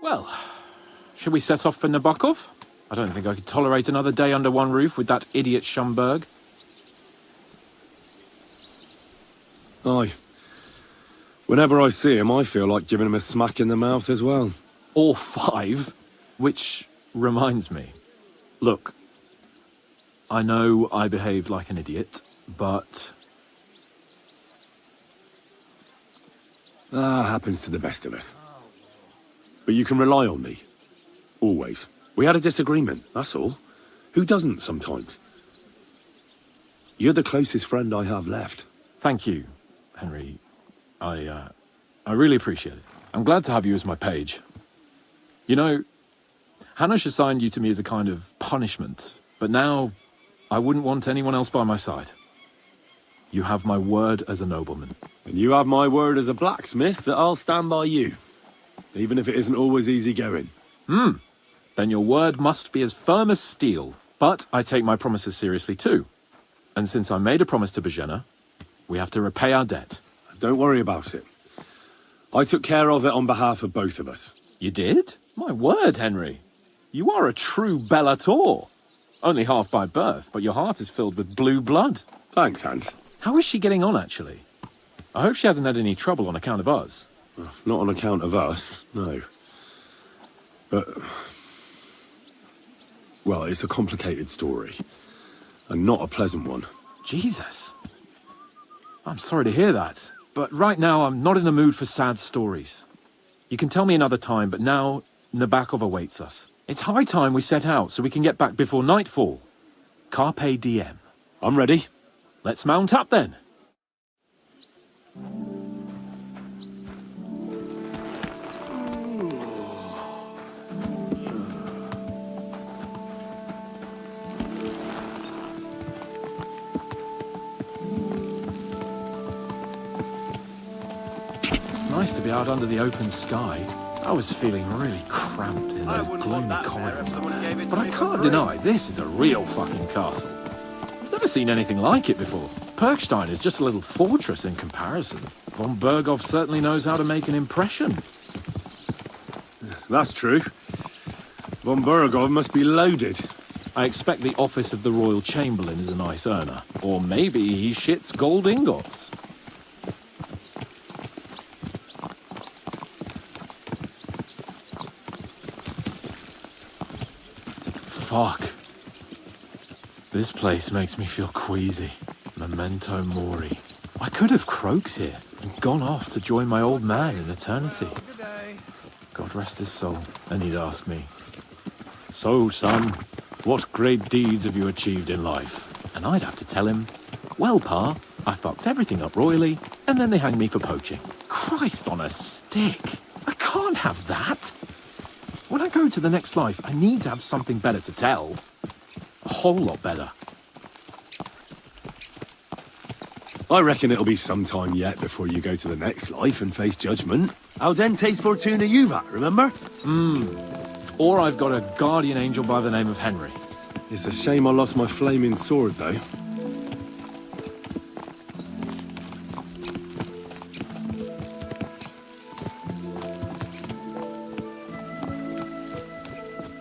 Well, should we set off for Nabokov? I don't think I could tolerate another day under one roof with that idiot Schumberg. Aye. Whenever I see him, I feel like giving him a smack in the mouth as well. Or 5, which reminds me. Look, I know I behaved like an idiot, but... Happens to the best of us. But you can rely on me. Always. We had a disagreement, that's all. Who doesn't sometimes? You're the closest friend I have left. Thank you, Henry. I really appreciate it. I'm glad to have you as my page. You know, Hanush assigned you to me as a kind of punishment, but now I wouldn't want anyone else by my side. You have my word as a nobleman. And you have my word as a blacksmith that I'll stand by you. Even if it isn't always easy going. Then your word must be as firm as steel. But I take my promises seriously too. And since I made a promise to Bajena, we have to repay our debt. Don't worry about it. I took care of it on behalf of both of us. You did? My word, Henry. You are a true Bellator. Only half by birth, but your heart is filled with blue blood. Thanks, Hans. How is she getting on, actually? I hope she hasn't had any trouble on account of us. Not on account of us, no. But... well, it's a complicated story. And not a pleasant one. Jesus. I'm sorry to hear that. But right now, I'm not in the mood for sad stories. You can tell me another time, but now Nabokov awaits us. It's high time we set out so we can get back before nightfall. Carpe diem. I'm ready. Let's mount up then. It's nice to be out under the open sky. I was feeling really cramped in those gloomy corridors. But I can't deny, this is a real fucking castle. I've never seen anything like it before. Perkstein is just a little fortress in comparison. Von Berghoff certainly knows how to make an impression. That's true. Von Berghoff must be loaded. I expect the office of the Royal Chamberlain is a nice earner. Or maybe he shits gold ingots. Fuck. This place makes me feel queasy. Memento mori. I could have croaked here and gone off to join my old man in eternity. God rest his soul. And he'd ask me, "So, son, what great deeds have you achieved in life?" And I'd have to tell him, "Well, Pa, I fucked everything up royally, and then they hanged me for poaching." Christ on a stick. I can't have that. When I go to the next life, I need to have something better to tell. A whole lot better. I reckon it'll be some time yet before you go to the next life and face judgment. Audentes fortuna juvat, remember? Or I've got a guardian angel by the name of Henry. It's a shame I lost my flaming sword, though.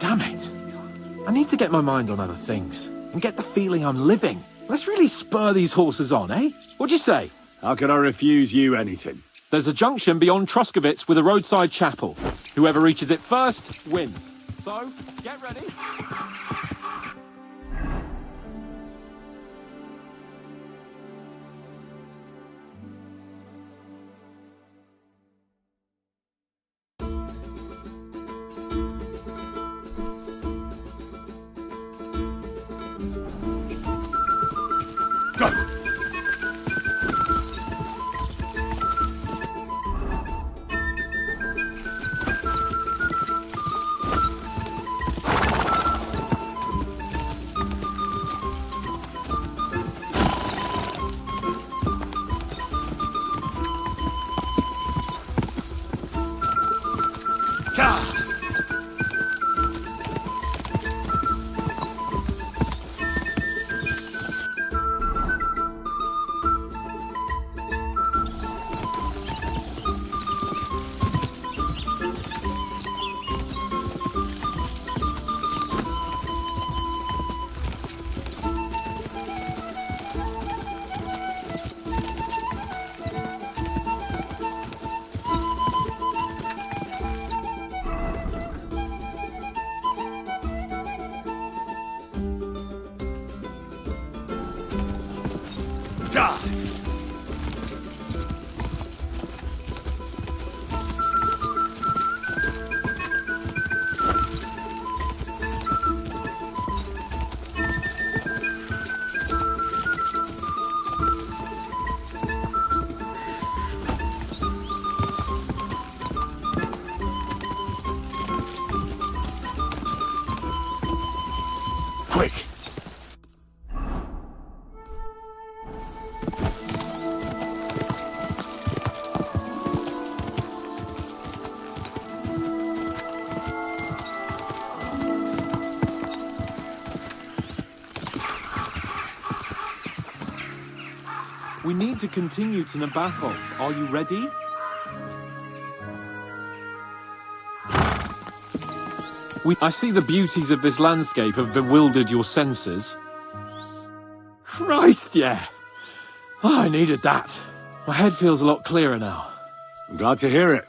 Damn it. I need to get my mind on other things and get the feeling I'm living. Let's really spur these horses on, eh? What'd you say? How could I refuse you anything? There's a junction beyond Troskovitz with a roadside chapel. Whoever reaches it first wins. So, get ready. Go! We need to continue to Nabokov. Are you ready? I see the beauties of this landscape have bewildered your senses. Christ, yeah. Oh, I needed that. My head feels a lot clearer now. I'm glad to hear it.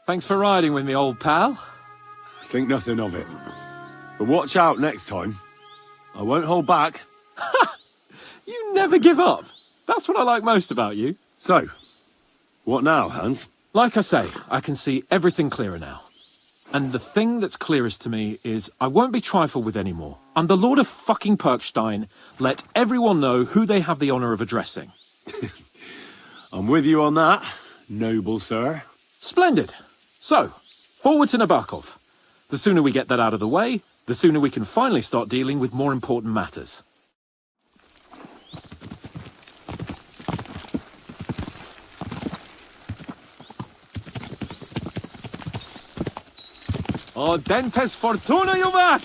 Thanks for riding with me, old pal. Think nothing of it. But watch out next time. I won't hold back. You never give up. That's what I like most about you. So, what now, Hans? Like I say, I can see everything clearer now. And the thing that's clearest to me is I won't be trifled with anymore. I'm the Lord of fucking Perkstein. Let everyone know who they have the honor of addressing. I'm with you on that, noble sir. Splendid. So, forward to Nabokov. The sooner we get that out of the way, the sooner we can finally start dealing with more important matters. O dentes fortuna, Juvat!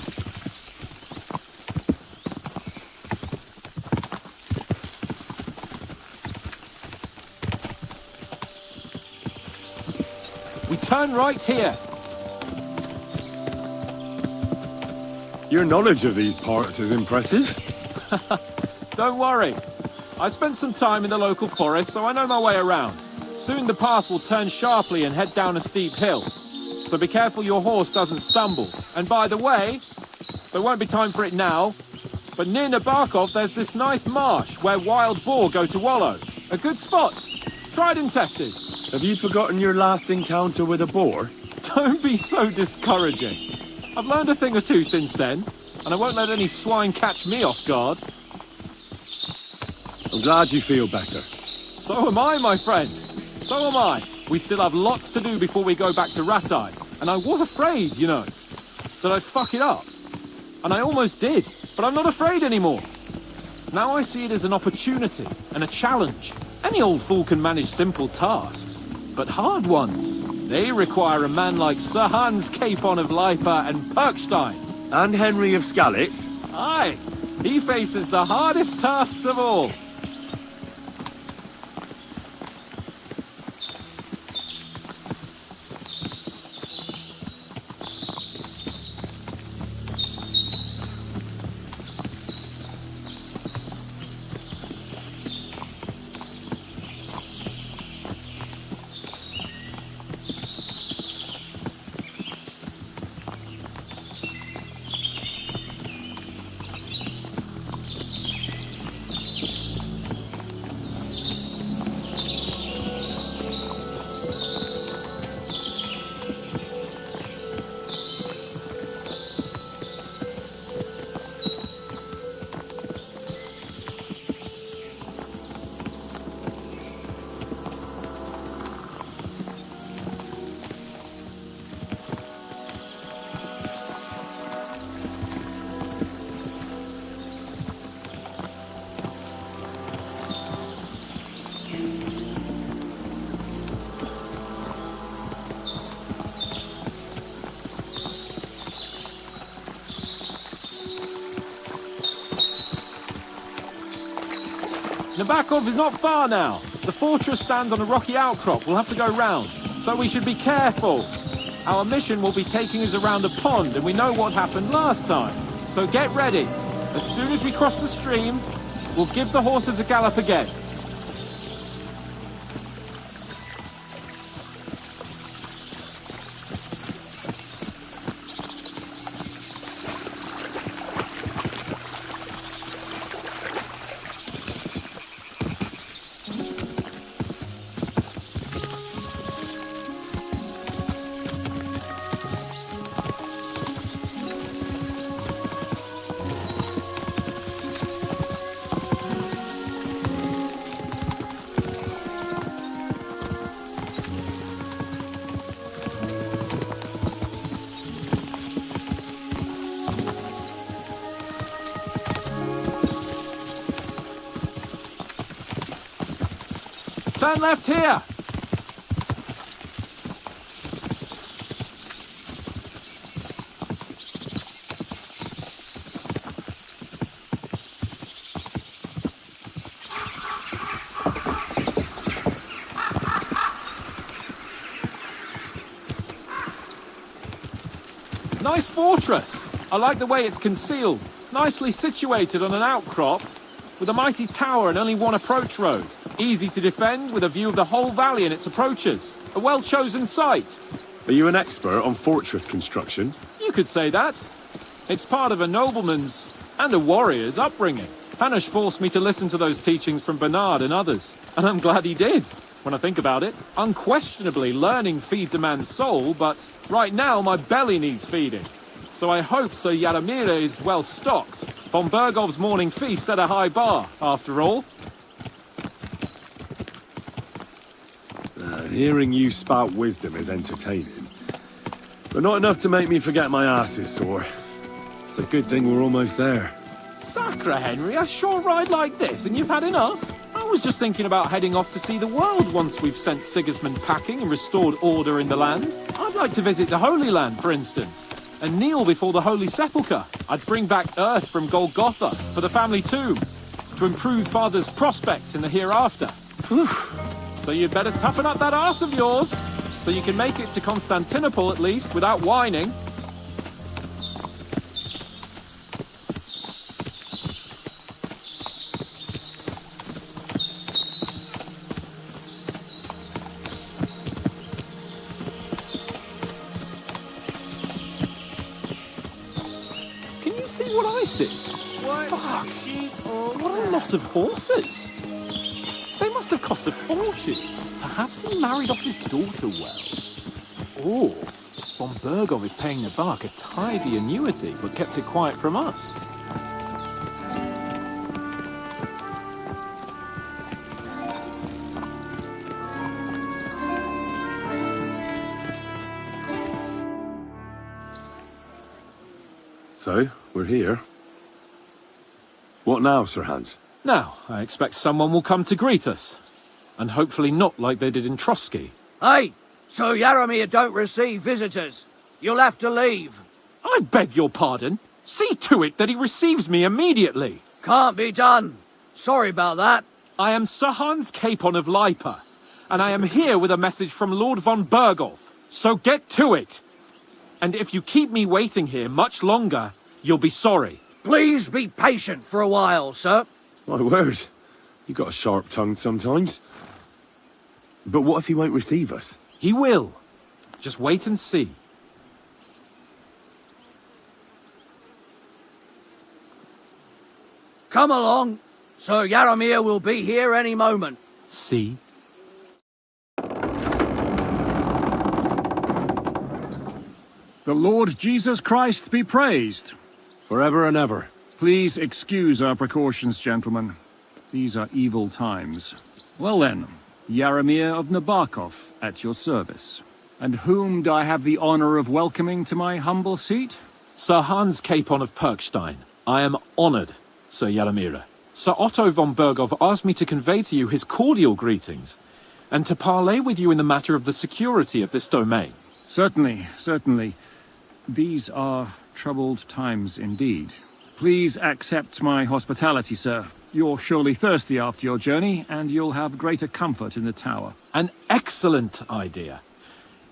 We turn right here. Your knowledge of these parts is impressive. Don't worry. I spent some time in the local forest, so I know my way around. Soon the path will turn sharply and head down a steep hill. So be careful your horse doesn't stumble. And by the way, there won't be time for it now, but near Nabokov there's this nice marsh where wild boar go to wallow. A good spot. Tried and tested. Have you forgotten your last encounter with a boar? Don't be so discouraging. I've learned a thing or two since then, and I won't let any swine catch me off guard. I'm glad you feel better. So am I, my friend. So am I. We still have lots to do before we go back to Ratai. And I was afraid, you know, that I'd fuck it up. And I almost did, but I'm not afraid anymore. Now I see it as an opportunity and a challenge. Any old fool can manage simple tasks, but hard ones, they require a man like Sir Hans Capon of Leipa and Perkstein. And Henry of Skalitz? Aye, he faces the hardest tasks of all. Nabokov is not far now. The fortress stands on a rocky outcrop. We'll have to go round, so we should be careful. Our mission will be taking us around a pond, and we know what happened last time. So get ready. As soon as we cross the stream, we'll give the horses a gallop again. Turn left here! Nice fortress. I like the way it's concealed. Nicely situated on an outcrop, with a mighty tower and only one approach road. Easy to defend, with a view of the whole valley and its approaches. A well-chosen site. Are you an expert on fortress construction? You could say that. It's part of a nobleman's and a warrior's upbringing. Hanush forced me to listen to those teachings from Bernard and others, and I'm glad he did. When I think about it, unquestionably learning feeds a man's soul, but right now my belly needs feeding. So I hope Sir Yaramira is well stocked. Von Bergov's morning feast set a high bar, after all. Hearing you spout wisdom is entertaining, but not enough to make me forget my ass is sore. It's a good thing we're almost there. Sacre, Henry, a short ride like this and you've had enough? I was just thinking about heading off to see the world once we've sent Sigismund packing and restored order in the land. I'd like to visit the Holy Land, for instance, and kneel before the Holy Sepulchre. I'd bring back earth from Golgotha for the family tomb, to improve Father's prospects in the hereafter. So you'd better toughen up that arse of yours, so you can make it to Constantinople at least without whining. Can you see what I see? Fuck! What a lot of horses! They must have cost a fortune. Perhaps he married off his daughter well. Oh, von Bergov is paying the Bark a tidy annuity, but kept it quiet from us. So, we're here. What now, Sir Hans? Now, I expect someone will come to greet us. And hopefully not like they did in Trotsky. Hey, Sir Yaramir don't receive visitors. You'll have to leave. I beg your pardon. See to it that he receives me immediately. Can't be done. Sorry about that. I am Sir Hans Capon of Lipa, and I am here with a message from Lord von Bergov. So get to it. And if you keep me waiting here much longer, you'll be sorry. Please be patient for a while, sir. My word, you got a sharp tongue sometimes. But what if he won't receive us? He will. Just wait and see. Come along. Sir Yaramir will be here any moment. See? The Lord Jesus Christ be praised. Forever and ever. Please excuse our precautions, gentlemen. These are evil times. Well then, Yaramir of Nabokov, at your service. And whom do I have the honor of welcoming to my humble seat? Sir Hans Capon of Perkstein. I am honored, Sir Yaramira. Sir Otto von Bergov asked me to convey to you his cordial greetings, and to parley with you in the matter of the security of this domain. Certainly, certainly. These are troubled times indeed. Please accept my hospitality, sir. You're surely thirsty after your journey, and you'll have greater comfort in the tower. An excellent idea.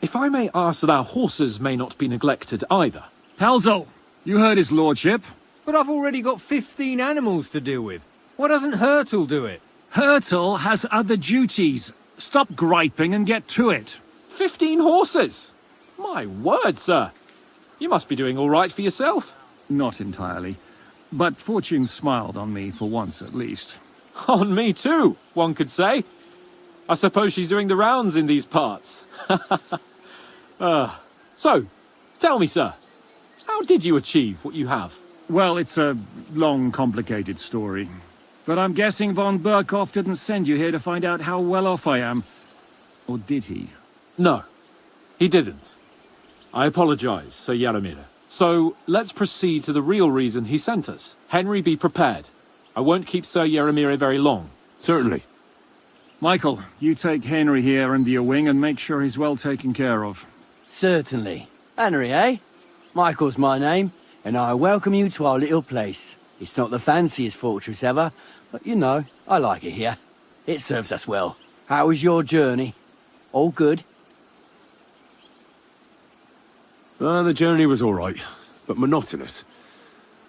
If I may ask that our horses may not be neglected either. Pelzel, you heard his lordship. But I've already got 15 animals to deal with. Why doesn't Hurtle do it? Hurtle has other duties. Stop griping and get to it. 15 horses! My word, sir. You must be doing all right for yourself. Not entirely. But fortune smiled on me for once at least. On me too, one could say. I suppose she's doing the rounds in these parts. So, tell me, sir, how did you achieve what you have? Well, it's a long, complicated story. But I'm guessing von Berkov didn't send you here to find out how well off I am. Or did he? No, he didn't. I apologize, Sir Yaramira. So, let's proceed to the real reason he sent us. Henry, be prepared. I won't keep Sir Yaramira very long. Certainly. Michael, you take Henry here under your wing and make sure he's well taken care of. Certainly. Henry, eh? Michael's my name, and I welcome you to our little place. It's not the fanciest fortress ever, but you know, I like it here. It serves us well. How was your journey? All good? The journey was all right, but monotonous.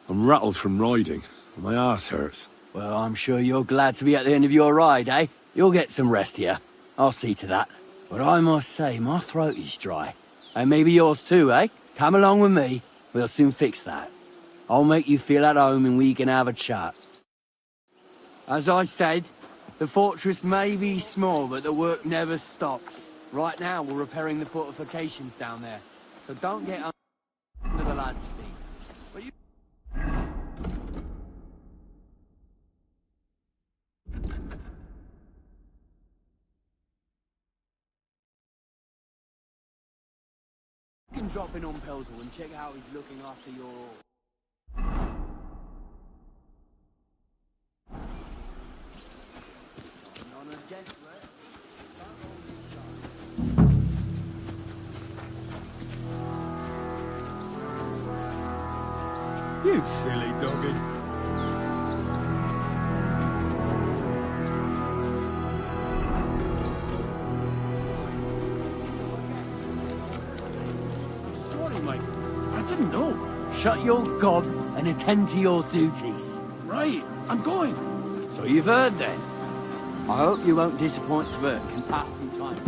I'm rattled from riding, and my ass hurts. Well, I'm sure you're glad to be at the end of your ride, eh? You'll get some rest here. I'll see to that. But I must say, my throat is dry. And maybe yours too, eh? Come along with me. We'll soon fix that. I'll make you feel at home and we can have a chat. As I said, the fortress may be small, but the work never stops. Right now, we're repairing the fortifications down there. So don't get under the lads' feet. But you can drop in on Peltor and check how he's looking after your... On a gentler. You silly doggy. Sorry, Mike. I didn't know. Shut your gob and attend to your duties. Right, I'm going. So you've heard then. I hope you won't disappoint Svert and pass some time.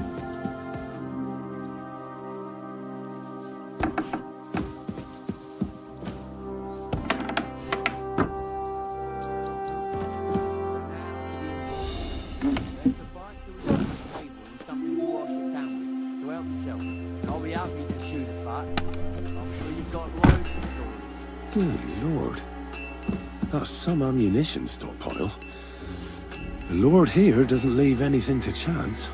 I'll be happy to shoot a fat. I'm sure you've got loads of stories. Good lord. That's some ammunition stockpile. The lord here doesn't leave anything to chance.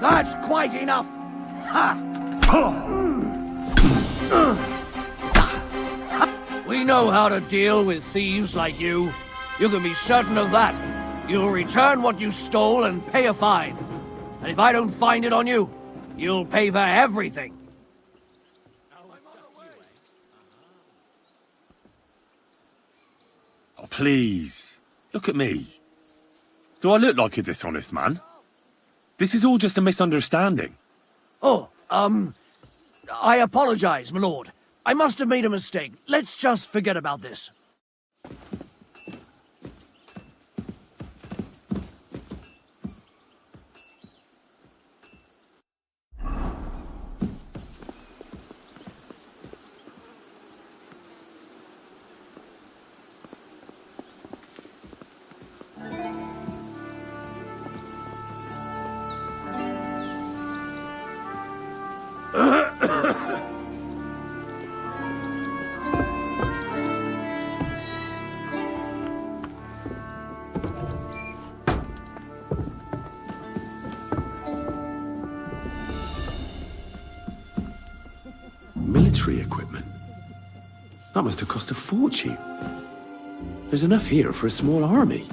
That's quite enough! Ha! We know how to deal with thieves like you. You can be certain of that. You'll return what you stole and pay a fine. And if I don't find it on you, you'll pay for everything. Oh, please. Look at me. Do I look like a dishonest man? This is all just a misunderstanding. Oh, I apologize, my lord. I must have made a mistake. Let's just forget about this. Military equipment. That must have cost a fortune. There's enough here for a small army.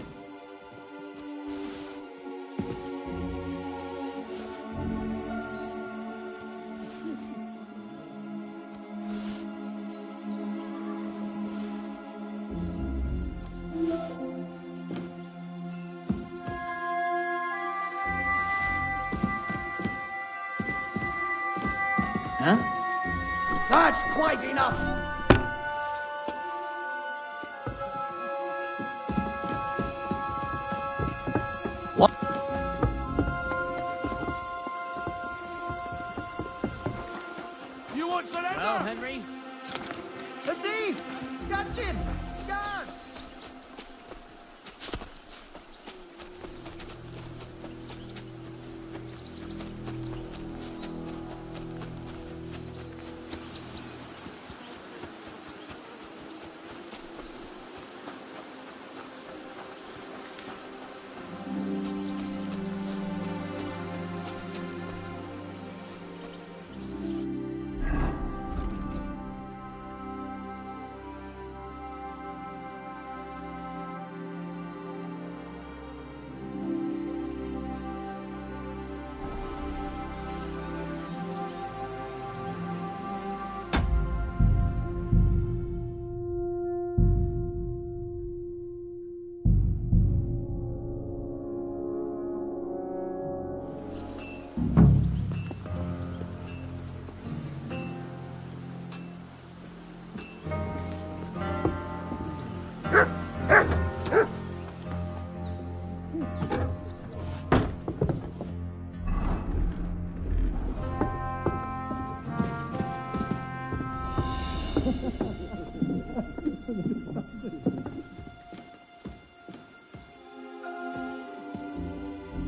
Huh? That's quite enough! What? You want surrender? Well, Henry, A thief! Catch him! Guard!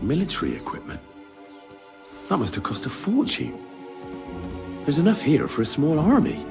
military equipment. That must have cost a fortune. There's enough here for a small army.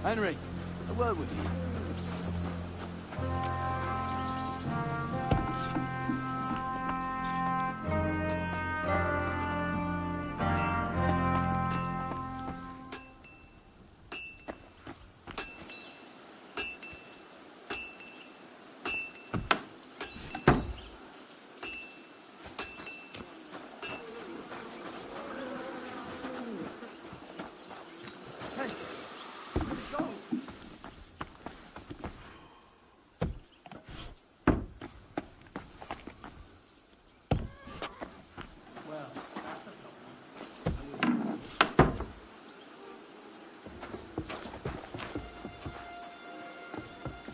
Henry, a word with you.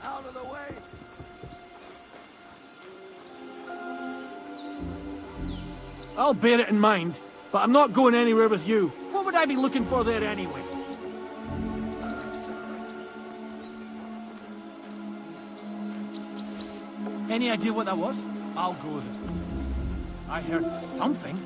Out of the way! I'll bear it in mind, but I'm not going anywhere with you. What would I be looking for there anyway? Any idea what that was? I'll go there. I heard something.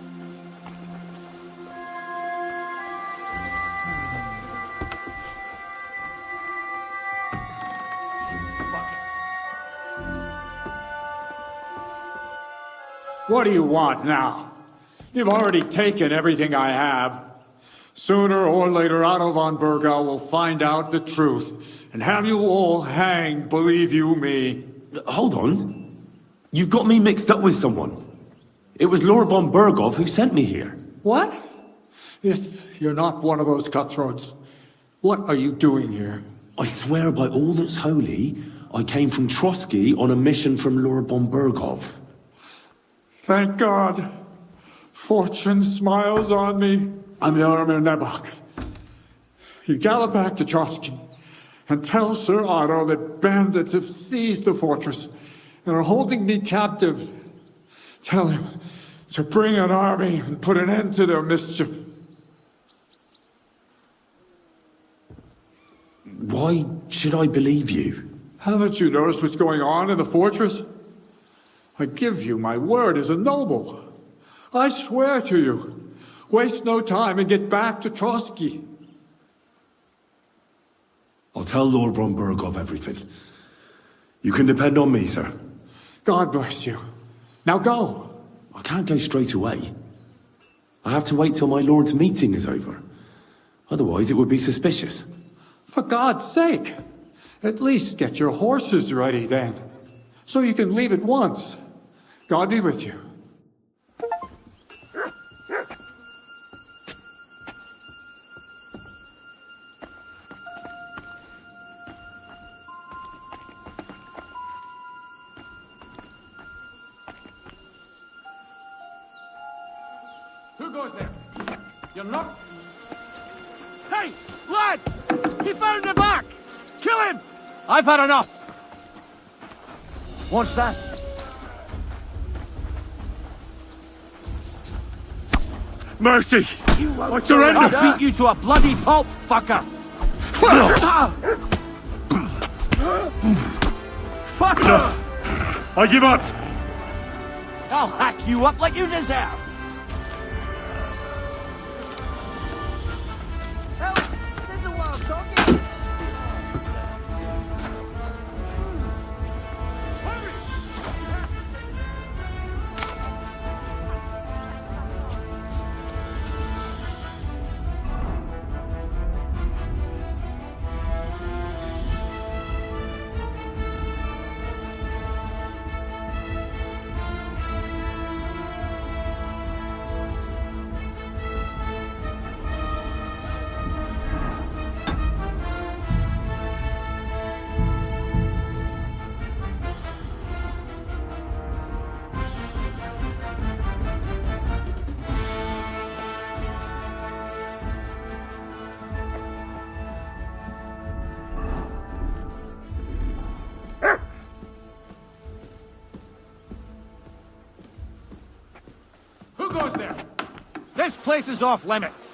What do you want now? You've already taken everything I have. Sooner or later, Otto von Bergau will find out the truth and have you all hanged, believe you me. Hold on. You've got me mixed up with someone. It was Lord von Bergov who sent me here. What? If you're not one of those cutthroats, what are you doing here? I swear by all that's holy, I came from Trotsky on a mission from Lord von Bergov. Thank God. Fortune smiles on me. I'm Jaromir Nebok. You gallop back to Trotsky and tell Sir Otto that bandits have seized the fortress and are holding me captive. Tell him to bring an army and put an end to their mischief. Why should I believe you? Haven't you noticed what's going on in the fortress? I give you my word as a noble. I swear to you, waste no time and get back to Trotsky. I'll tell Lord von Bergov everything. You can depend on me, sir. God bless you. Now go. I can't go straight away. I have to wait till my lord's meeting is over. Otherwise, it would be suspicious. For God's sake, at least get your horses ready then, so you can leave at once. God be with you. goes there? You're not... Hey, lads! He found the back! Kill him! I've had enough! What's that? Mercy! Surrender! I'll beat you to a bloody pulp, fucker! Fucker! I give up! I'll hack you up like you deserve! Who goes there? This place is off limits.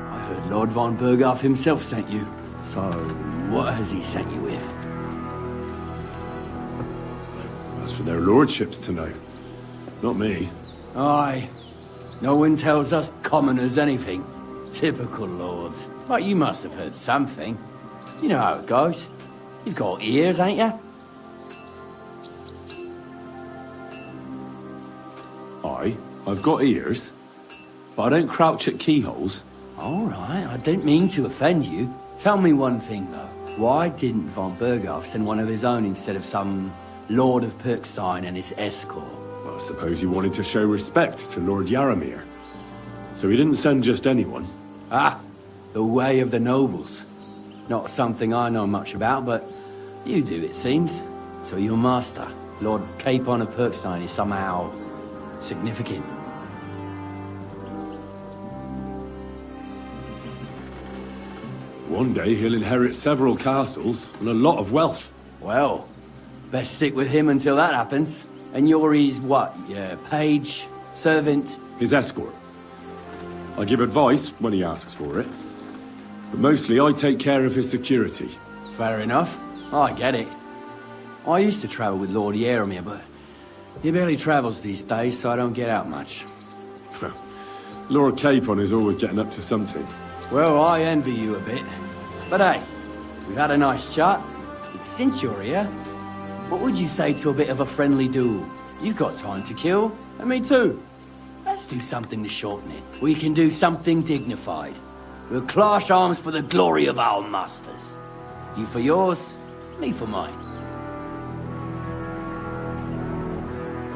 I heard Lord von Berghoff himself sent you. So, what has he sent you with? That's for their lordships to know. Not me. Aye. No one tells us commoners anything. Typical lords. But you must have heard something. You know how it goes. You've got ears, ain't you? I've got ears, but I don't crouch at keyholes. All right, I didn't mean to offend you. Tell me one thing, though. Why didn't von Berghoff send one of his own instead of some Lord of Perkstein and his escort? Well, I suppose he wanted to show respect to Lord Yaramir. So he didn't send just anyone. Ah, the way of the nobles. Not something I know much about, but you do, it seems. So your master, Lord Capon of Perkstein, is somehow significant. One day he'll inherit several castles and a lot of wealth. Well, best stick with him until that happens. And you're his, what, your page, servant? His escort. I give advice when he asks for it. But mostly I take care of his security. Fair enough. I get it. I used to travel with Lord Yaramir, but he barely travels these days, so I don't get out much. Lord Capon is always getting up to something. Well, I envy you a bit. But hey, we've had a nice chat. But since you're here, what would you say to a bit of a friendly duel? You've got time to kill, and me too. Let's do something to shorten it. We can do something dignified. We'll clash arms for the glory of our masters. You for yours, me for mine.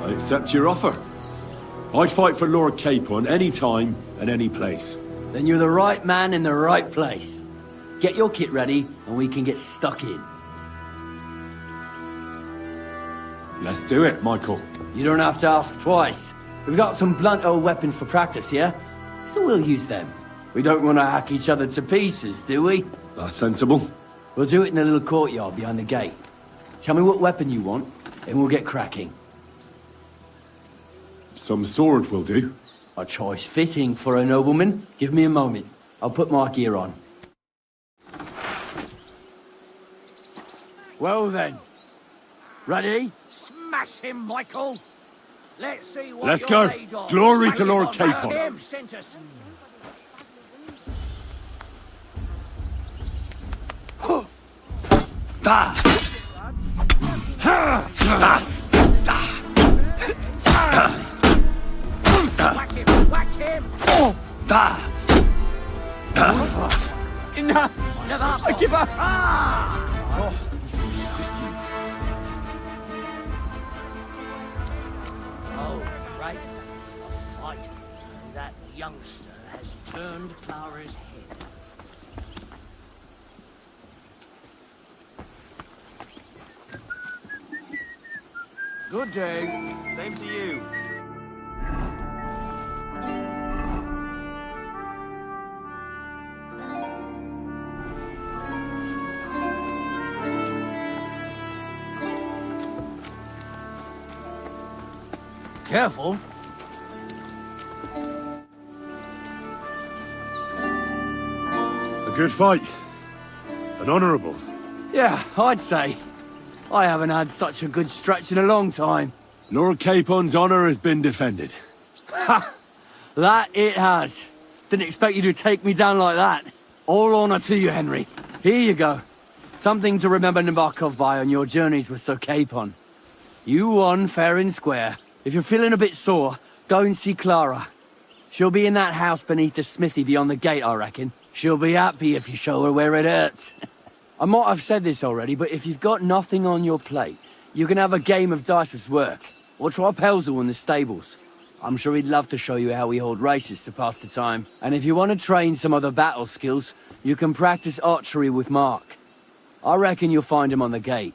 I accept your offer. I'd fight for Lord Capon any time and any place. Then you're the right man in the right place. Get your kit ready, and we can get stuck in. Let's do it, Michael. You don't have to ask twice. We've got some blunt old weapons for practice here, so we'll use them. We don't want to hack each other to pieces, do we? That's sensible. We'll do it in a little courtyard behind the gate. Tell me what weapon you want, and we'll get cracking. Some sword will do. A choice fitting for a nobleman. Give me a moment. I'll put my gear on. Well then. Ready? Smash him, Michael! Let's see what Let's you're go. made of. Glory to Lord Capon. Whack him! Whack him! Enough! I give up! Oh, right. A fight. That youngster has turned Clara's head. Good day. Same to you. Careful. A good fight. An honourable. Yeah, I'd say. I haven't had such a good stretch in a long time. Lord Capon's honour has been defended. That it has. Didn't expect you to take me down like that. All honour to you, Henry. Here you go. Something to remember Nabokov by on your journeys with Sir Capon. You won fair and square. If you're feeling a bit sore, go and see Clara. She'll be in that house beneath the smithy beyond the gate, I reckon. She'll be happy if you show her where it hurts. I might have said this already, but if you've got nothing on your plate, you can have a game of dice's work, or try Pelzel in the stables. I'm sure he'd love to show you how we hold races to pass the time. And if you want to train some other battle skills, you can practice archery with Mark. I reckon you'll find him on the gate.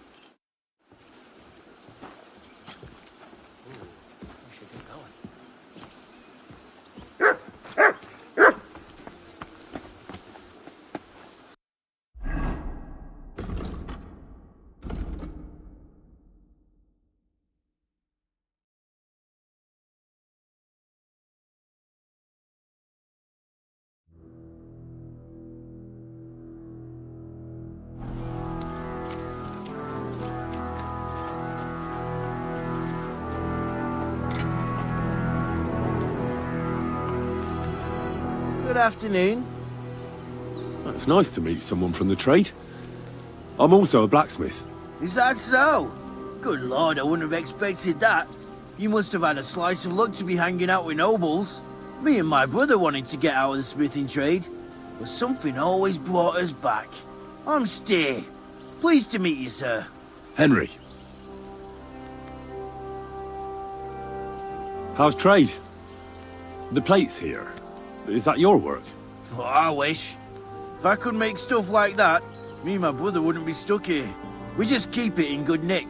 Good afternoon. It's nice to meet someone from the trade. I'm also a blacksmith. Is that so? Good lord, I wouldn't have expected that. You must have had a slice of luck to be hanging out with nobles. Me and my brother wanted to get out of the smithing trade, but something always brought us back. I'm Steer. Pleased to meet you, sir. Henry. How's trade? The plates here. Is that your work? Well, I wish. If I could make stuff like that, me and my brother wouldn't be stuck here. We just keep it in good nick.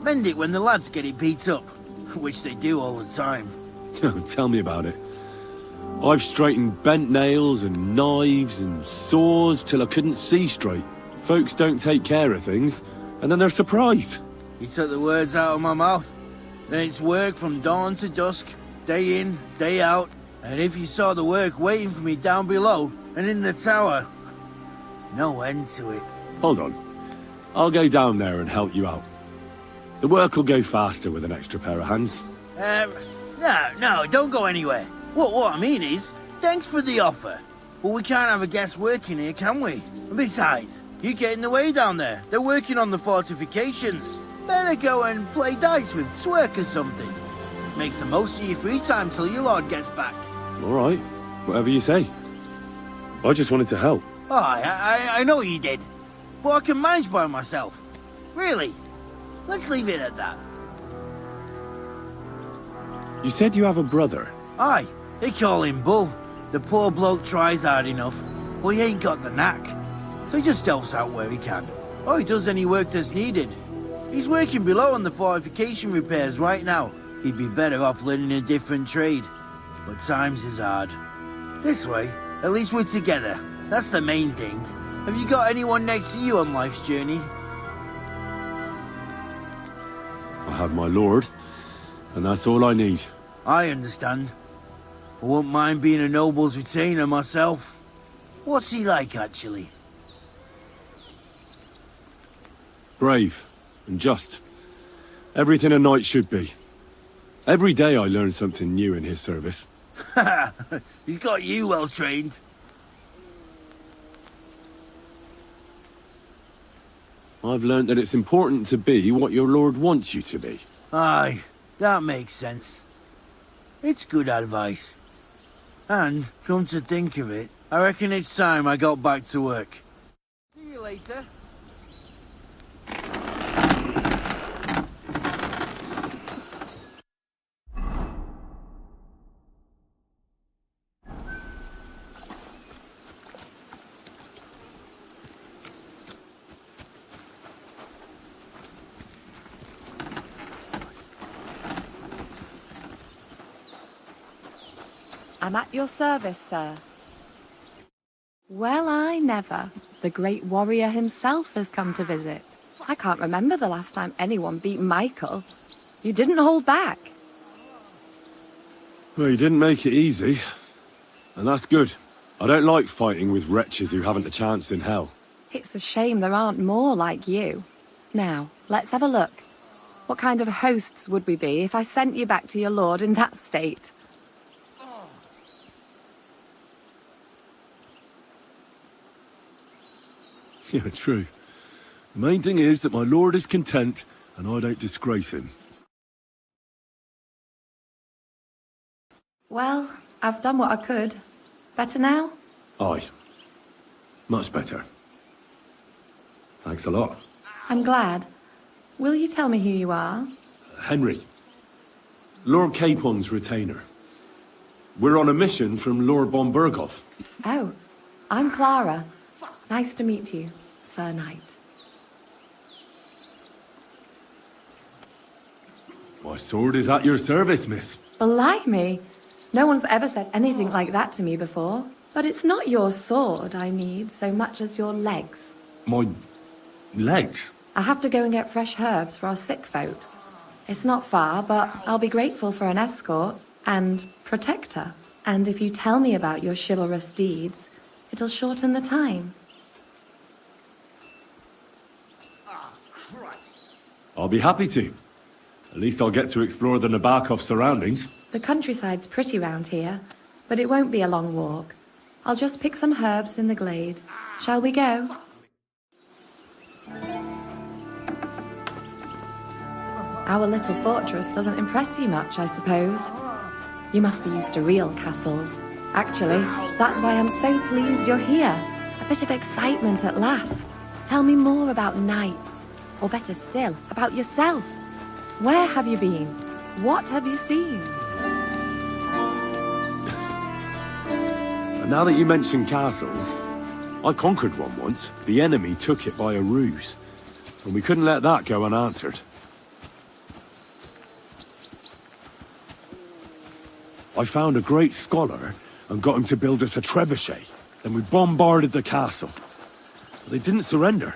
Mend it when the lads get it beat up, which they do all the time. Tell me about it. I've straightened bent nails and knives and saws till I couldn't see straight. Folks don't take care of things, and then they're surprised. You took the words out of my mouth. Then it's work from dawn to dusk, day in, day out. And if you saw the work waiting for me down below and in the tower, no end to it. Hold on. I'll go down there and help you out. The work will go faster with an extra pair of hands. No, don't go anywhere. What I mean is, thanks for the offer. But we can't have a guest working here, can we? And besides, you get in the way down there. They're working on the fortifications. Better go and play dice with Swerk or something. Make the most of your free time till your lord gets back. All right, whatever you say. I just wanted to help. Oh, I know you did. But I can manage by myself. Really. Let's leave it at that. You said you have a brother. Aye, they call him Bull. The poor bloke tries hard enough, but he ain't got the knack. So he just helps out where he can. Or he does any work that's needed. He's working below on the fortification repairs right now. He'd be better off learning a different trade. But times is hard. This way, at least we're together. That's the main thing. Have you got anyone next to you on life's journey? I have my lord, and that's all I need. I understand. I wouldn't mind being a noble's retainer myself. What's he like, actually? Brave and just. Everything a knight should be. Every day I learn something new in his service. He's got you well trained. I've learned that it's important to be what your lord wants you to be. Aye, that makes sense. It's good advice. And, come to think of it, I reckon it's time I got back to work. See you later. I'm at your service, sir. Well, I never. The great warrior himself has come to visit. I can't remember the last time anyone beat Michael. You didn't hold back. Well, you didn't make it easy. And that's good. I don't like fighting with wretches who haven't a chance in hell. It's a shame there aren't more like you. Now, let's have a look. What kind of hosts would we be if I sent you back to your lord in that state? Yeah, true. The main thing is that my lord is content, and I don't disgrace him. Well, I've done what I could. Better now? Aye. Much better. Thanks a lot. I'm glad. Will you tell me who you are? Henry. Lord Capon's retainer. We're on a mission from Lord von Berghoff. Oh, I'm Clara. Nice to meet you, Sir Knight. My sword is at your service, miss. Blimey! No one's ever said anything like that to me before. But it's not your sword I need so much as your legs. My legs? I have to go and get fresh herbs for our sick folks. It's not far, but I'll be grateful for an escort and protector. And if you tell me about your chivalrous deeds, it'll shorten the time. I'll be happy to. At least I'll get to explore the Nabokov surroundings. The countryside's pretty round here, but it won't be a long walk. I'll just pick some herbs in the glade. Shall we go? Our little fortress doesn't impress you much, I suppose. You must be used to real castles. Actually, that's why I'm so pleased you're here. A bit of excitement at last. Tell me more about knights, or better still, about yourself. Where have you been? What have you seen? And now that you mention castles, I conquered one once. The enemy took it by a ruse. And we couldn't let that go unanswered. I found a great scholar and got him to build us a trebuchet. Then we bombarded the castle. They didn't surrender.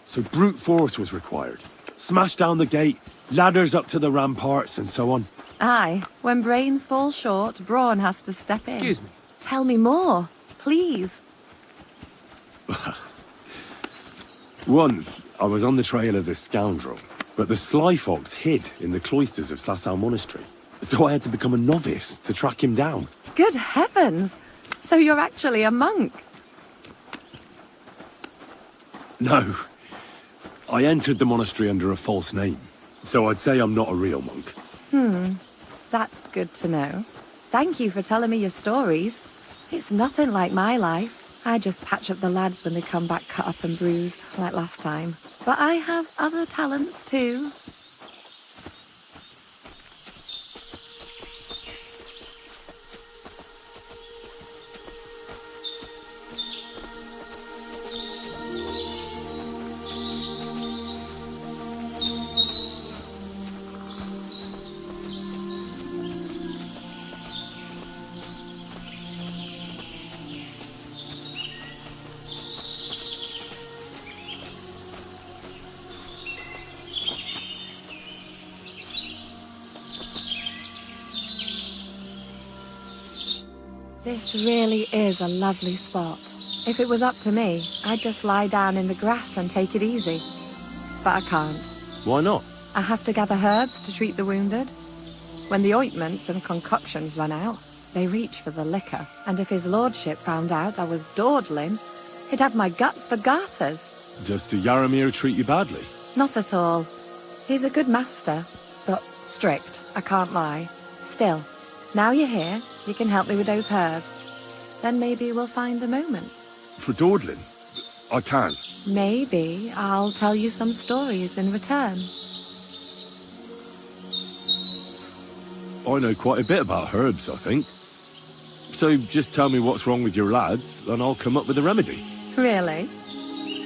So brute force was required. Smash down the gate, ladders up to the ramparts, and so on. Aye, when brains fall short, brawn has to step in. Excuse me. Tell me more, please. Once, I was on the trail of this scoundrel, but the sly fox hid in the cloisters of Sasau Monastery. So I had to become a novice to track him down. Good heavens! So you're actually a monk? No. I entered the monastery under a false name, so I'd say I'm not a real monk. That's good to know. Thank you for telling me your stories. It's nothing like my life. I just patch up the lads when they come back cut up and bruised, like last time. But I have other talents too. This really is a lovely spot. If it was up to me, I'd just lie down in the grass and take it easy. But I can't. Why not? I have to gather herbs to treat the wounded. When the ointments and concoctions run out, they reach for the liquor. And if his lordship found out I was dawdling, he'd have my guts for garters. Does Sir Yaramir treat you badly? Not at all. He's a good master, but strict, I can't lie. Still, now you're here, you can help me with those herbs. Then maybe we'll find a moment. For dawdling? I can. Maybe I'll tell you some stories in return. I know quite a bit about herbs, I think. So just tell me what's wrong with your lads, and I'll come up with a remedy. Really?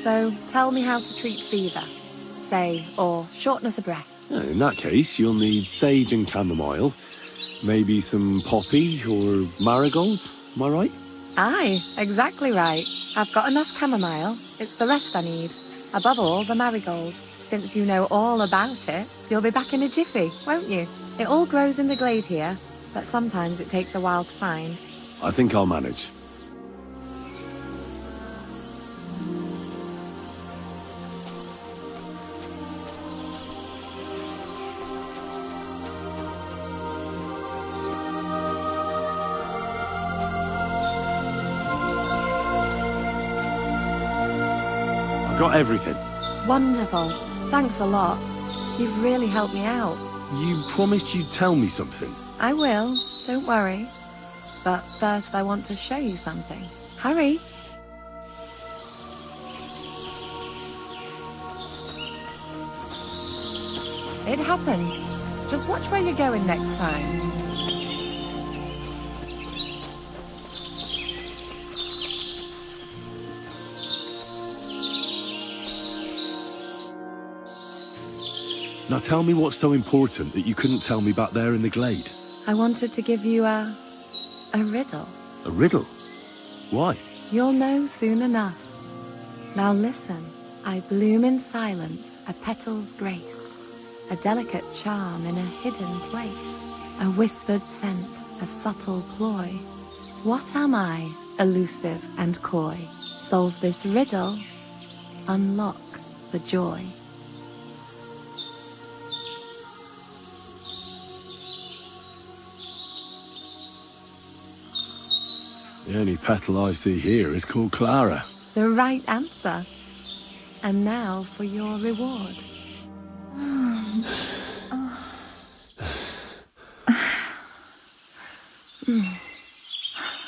So tell me how to treat fever, say, or shortness of breath. In that case, you'll need sage and chamomile, Maybe some poppy or marigold, am I right? Aye, exactly right. I've got enough chamomile. It's the rest I need. Above all, the marigold. Since you know all about it, you'll be back in a jiffy, won't you? It all grows in the glade here, but sometimes it takes a while to find. I think I'll manage. I've got everything. Wonderful. Thanks a lot. You've really helped me out. You promised you'd tell me something. I will, don't worry. But first I want to show you something. Hurry. It happens. Just watch where you're going next time. Now tell me what's so important that you couldn't tell me back there in the glade. I wanted to give you a riddle. A riddle? Why? You'll know soon enough. Now listen. I bloom in silence, a petal's grace, a delicate charm in a hidden place, a whispered scent, a subtle ploy. What am I, elusive and coy? Solve this riddle, unlock the joy. The only petal I see here is called Clara. The right answer. And now for your reward.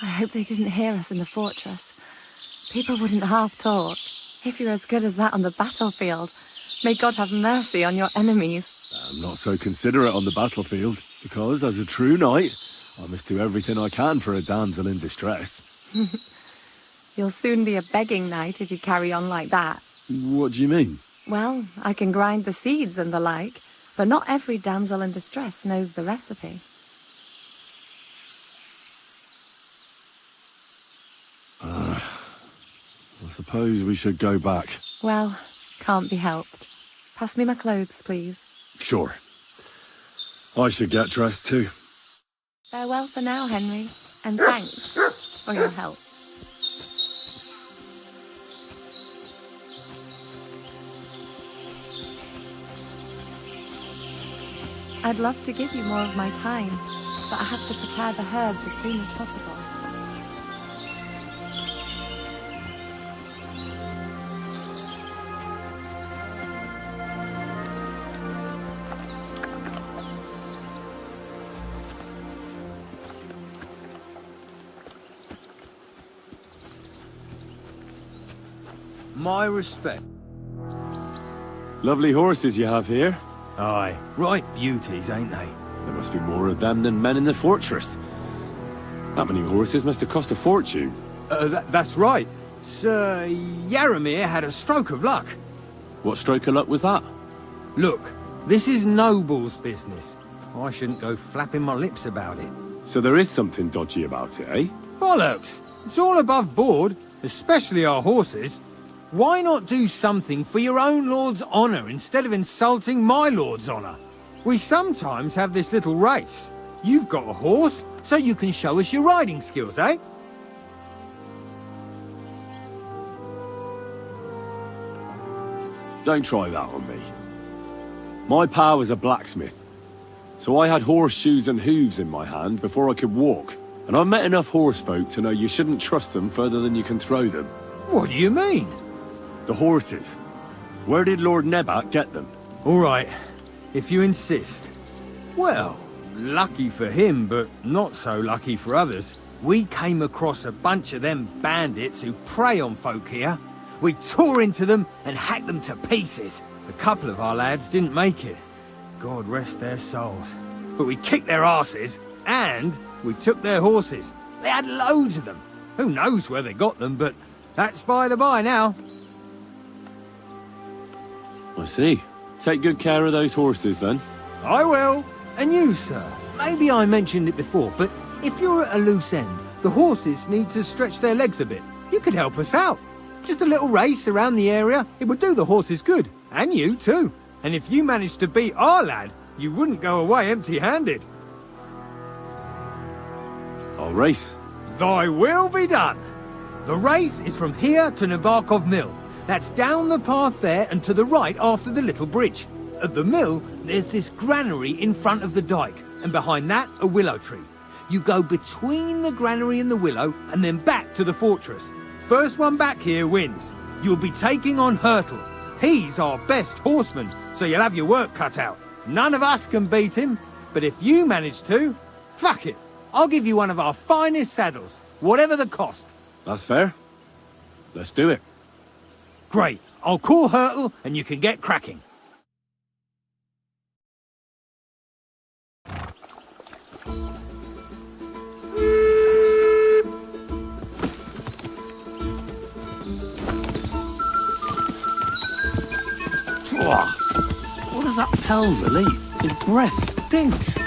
I hope they didn't hear us in the fortress. People wouldn't half talk. If you're as good as that on the battlefield, may God have mercy on your enemies. I'm not so considerate on the battlefield, because as a true knight, I must do everything I can for a damsel in distress. You'll soon be a begging knight if you carry on like that. What do you mean? Well, I can grind the seeds and the like, but not every damsel in distress knows the recipe. I suppose we should go back. Well, can't be helped. Pass me my clothes, please. Sure. I should get dressed too. Farewell for now, Henry, and thanks for your help. I'd love to give you more of my time, but I have to prepare the herbs as soon as possible. My respect. Lovely horses you have here. Aye, right beauties, ain't they? There must be more of them than men in the fortress. That many horses must have cost a fortune. That's right. Sir Yaramir had a stroke of luck. What stroke of luck was that? Look, this is Noble's business. I shouldn't go flapping my lips about it. So there is something dodgy about it, eh? Bollocks! It's all above board, especially our horses. Why not do something for your own lord's honour instead of insulting my lord's honour? We sometimes have this little race. You've got a horse, so you can show us your riding skills, eh? Don't try that on me. My pa was a blacksmith, so I had horseshoes and hooves in my hand before I could walk. And I've met enough horse folk to know you shouldn't trust them further than you can throw them. What do you mean? The horses. Where did Lord Nebat get them? All right, if you insist. Well, lucky for him, but not so lucky for others. We came across a bunch of them bandits who prey on folk here. We tore into them and hacked them to pieces. A couple of our lads didn't make it. God rest their souls. But we kicked their asses, and we took their horses. They had loads of them. Who knows where they got them, but that's by the by now. I see. Take good care of those horses, then. I will. And you, sir, maybe I mentioned it before, but if you're at a loose end, the horses need to stretch their legs a bit. You could help us out. Just a little race around the area, it would do the horses good. And you, too. And if you managed to beat our lad, you wouldn't go away empty-handed. I'll race. Thy will be done. The race is from here to Nabokov Mill. That's down the path there and to the right after the little bridge. At the mill, there's this granary in front of the dike, and behind that, a willow tree. You go between the granary and the willow, and then back to the fortress. First one back here wins. You'll be taking on Hurtle. He's our best horseman, so you'll have your work cut out. None of us can beat him, but if you manage to, fuck it. I'll give you one of our finest saddles, whatever the cost. That's fair. Let's do it. Great. I'll call Hurtle, and you can get cracking. What does that Pelzer eat? His breath stinks.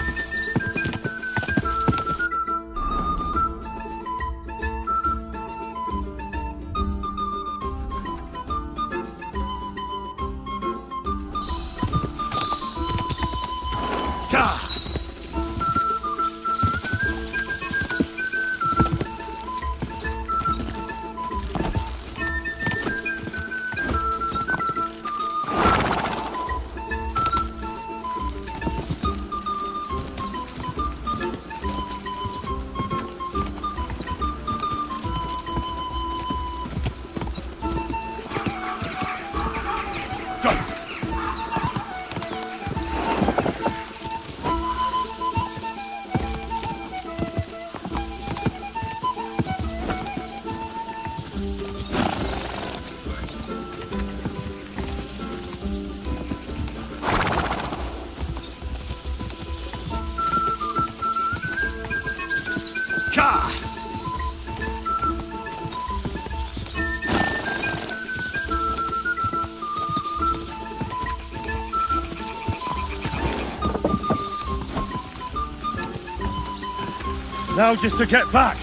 Now just to get back.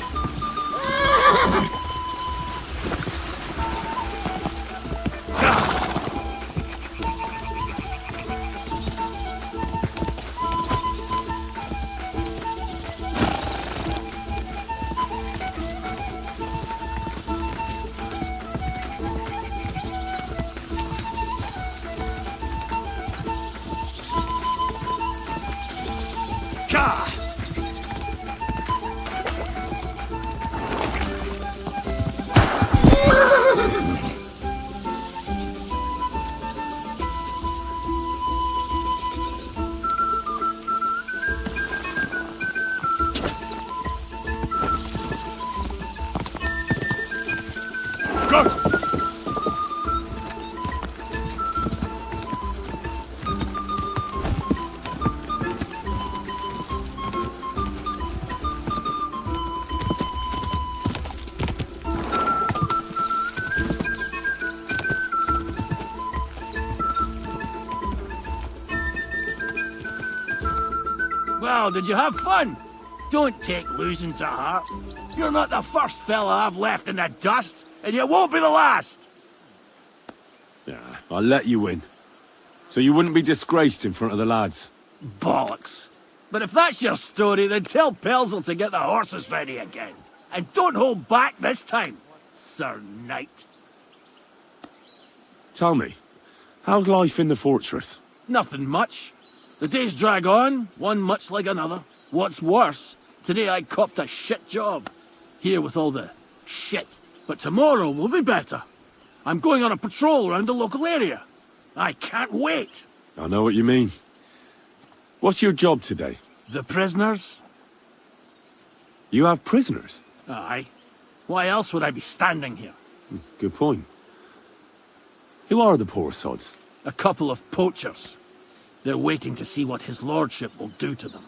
Well, did you have fun? Don't take losing to heart. You're not the first fella I've left in the dust, and you won't be the last. Yeah, I'll let you win. So you wouldn't be disgraced in front of the lads. Bollocks. But if that's your story, then tell Pelzel to get the horses ready again. And don't hold back this time, Sir Knight. Tell me, how's life in the fortress? Nothing much. The days drag on, one much like another. What's worse, today I copped a shit job. Here with all the shit. But tomorrow will be better. I'm going on a patrol around the local area. I can't wait. I know what you mean. What's your job today? The prisoners? You have prisoners? Aye. Why else would I be standing here? Good point. Who are the poor sods? A couple of poachers. They're waiting to see what his lordship will do to them.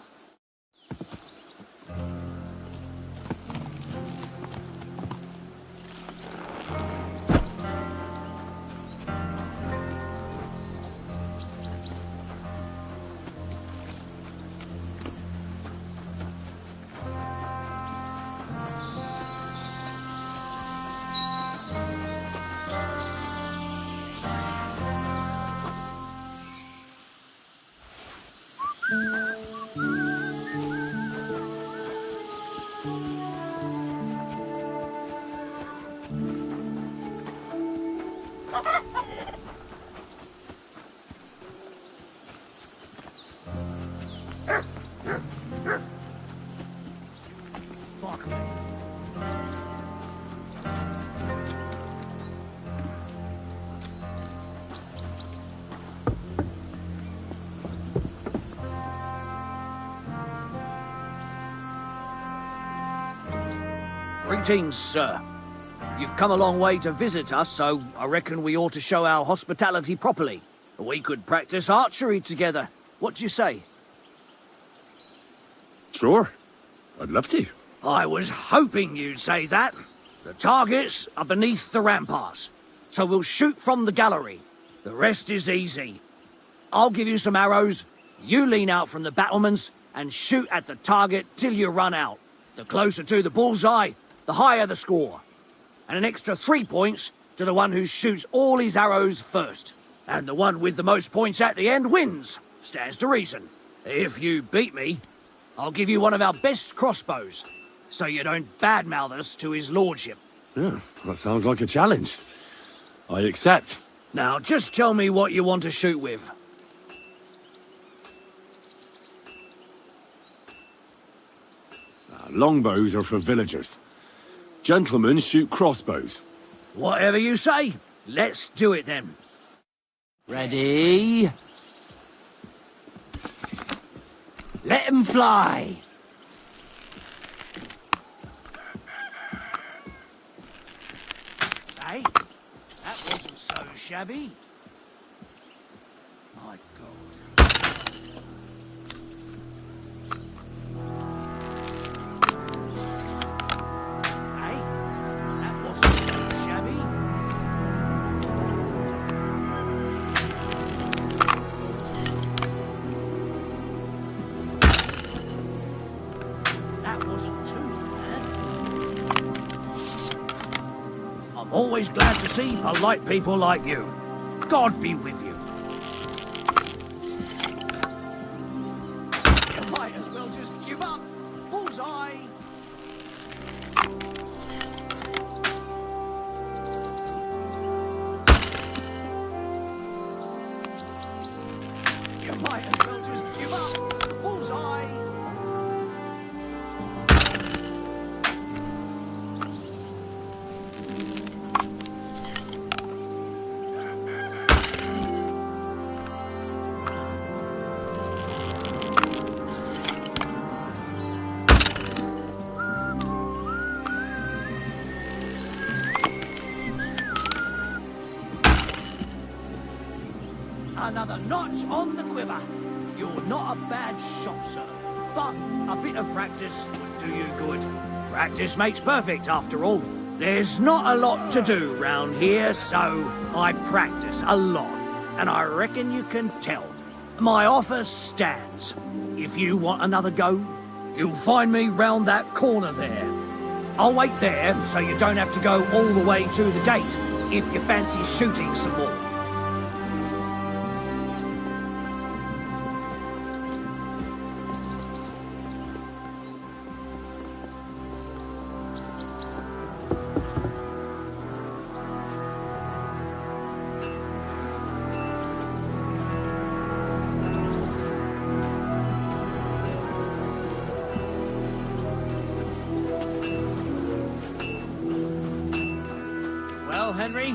Greetings, sir. You've come a long way to visit us, so I reckon we ought to show our hospitality properly. We could practice archery together. What do you say? Sure. I'd love to. I was hoping you'd say that. The targets are beneath the ramparts, so we'll shoot from the gallery. The rest is easy. I'll give you some arrows, you lean out from the battlements and shoot at the target till you run out. The closer to the bullseye, the higher the score. And an extra 3 points to the one who shoots all his arrows first. And the one with the most points at the end wins. Stands to reason. If you beat me, I'll give you one of our best crossbows, so you don't badmouth us to his lordship. Yeah, that sounds like a challenge. I accept. Now, just tell me what you want to shoot with. Longbows are for villagers. Gentlemen shoot crossbows. Whatever you say. Let's do it then. Ready? Let 'em fly. Hey, that wasn't so shabby. My God. Hey, that wasn't so shabby. That wasn't too bad. I'm always glad to see polite people like you. God be with you. You might as well just give up. Bullseye. You might as well just give up. Bullseye. Another notch on the quiver. You're not a bad shot, sir. But a bit of practice would do you good. Practice makes perfect, after all. There's not a lot to do round here, so I practice a lot. And I reckon you can tell. My offer stands. If you want another go, you'll find me round that corner there. I'll wait there, so you don't have to go all the way to the gate if you fancy shooting some more. Well, Henry?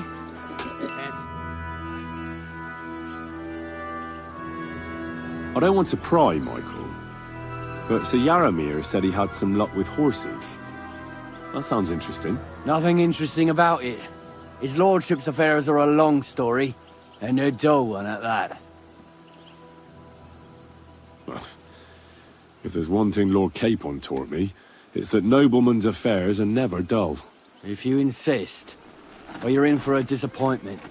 I don't want to pry, Michael, but Sir Yaramir said he had some luck with horses. That sounds interesting. Nothing interesting about it. His lordship's affairs are a long story, and a dull one at that. If there's one thing Lord Capon taught me, it's that noblemen's affairs are never dull. If you insist, well, you're in for a disappointment.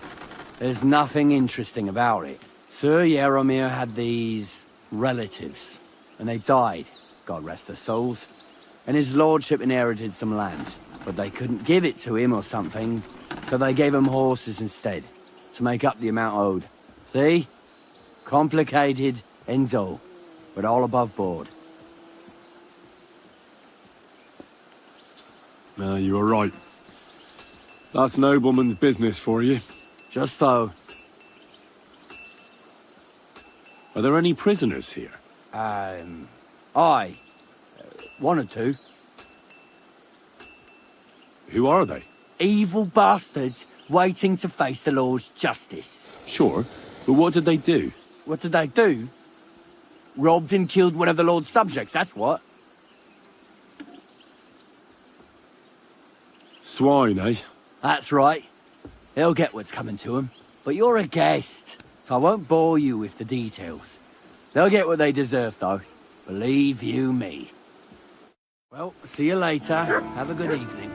There's nothing interesting about it. Sir Yaramir had these relatives, and they died, God rest their souls. And his lordship inherited some land, but they couldn't give it to him or something, so they gave him horses instead, to make up the amount owed. See? Complicated and dull. but all above board. No, you were right. That's nobleman's business for you. Just so. Are there any prisoners here? Aye. One or two. Who are they? Evil bastards waiting to face the Lord's justice. Sure, but what did they do? What did they do? Robbed and killed one of the Lord's subjects, that's what. Swine, eh? That's right. They'll get what's coming to them. But you're a guest, so I won't bore you with the details. They'll get what they deserve, though. Believe you me. Well, see you later. Have a good evening.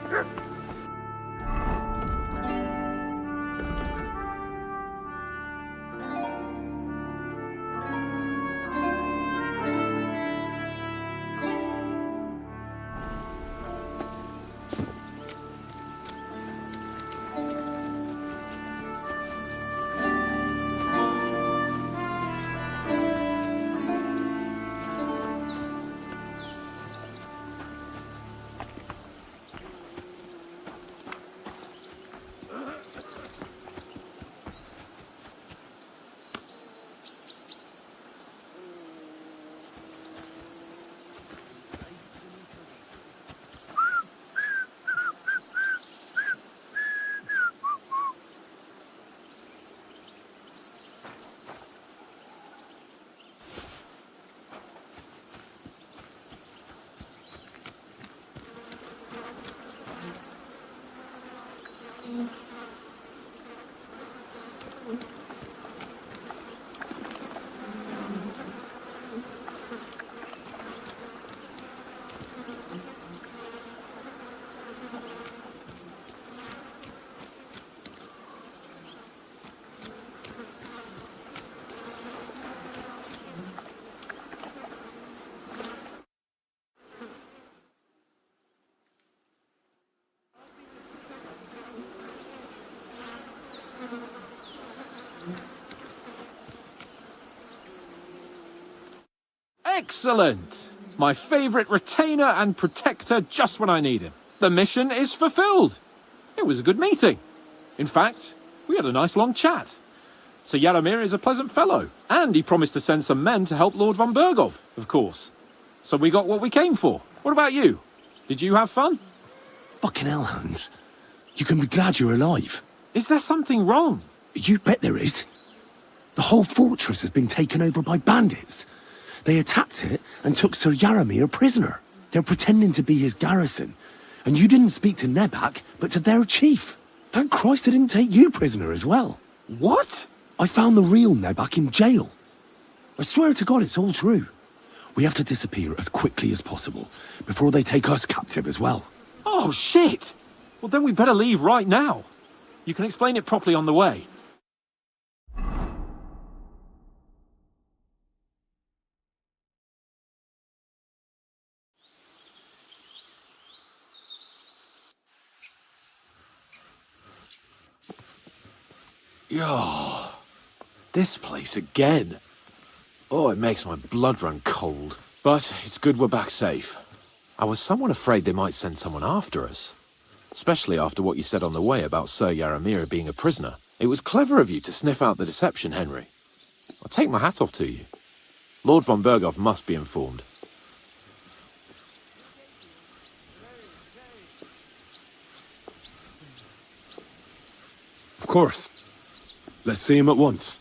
Excellent! My favourite retainer and protector just when I need him. The mission is fulfilled. It was a good meeting. In fact, we had a nice long chat. Sir Yaramir is a pleasant fellow, and he promised to send some men to help Lord von Bergov, of course. So we got what we came for. What about you? Did you have fun? Fucking hell, Hans. You can be glad you're alive. Is there something wrong? You bet there is. The whole fortress has been taken over by bandits. They attacked it and took Sir Yaramir prisoner. They're pretending to be his garrison. And you didn't speak to Nebak, but to their chief. Thank Christ they didn't take you prisoner as well. What? I found the real Nebak in jail. I swear to God it's all true. We have to disappear as quickly as possible before they take us captive as well. Oh, shit! Well, then we better leave right now. You can explain it properly on the way. Oh, this place again. Oh, it makes my blood run cold. But it's good we're back safe. I was somewhat afraid they might send someone after us. Especially after what you said on the way about Sir Yaramir being a prisoner. It was clever of you to sniff out the deception, Henry. I'll take my hat off to you. Lord von Bergov must be informed. Of course. Let's see him at once.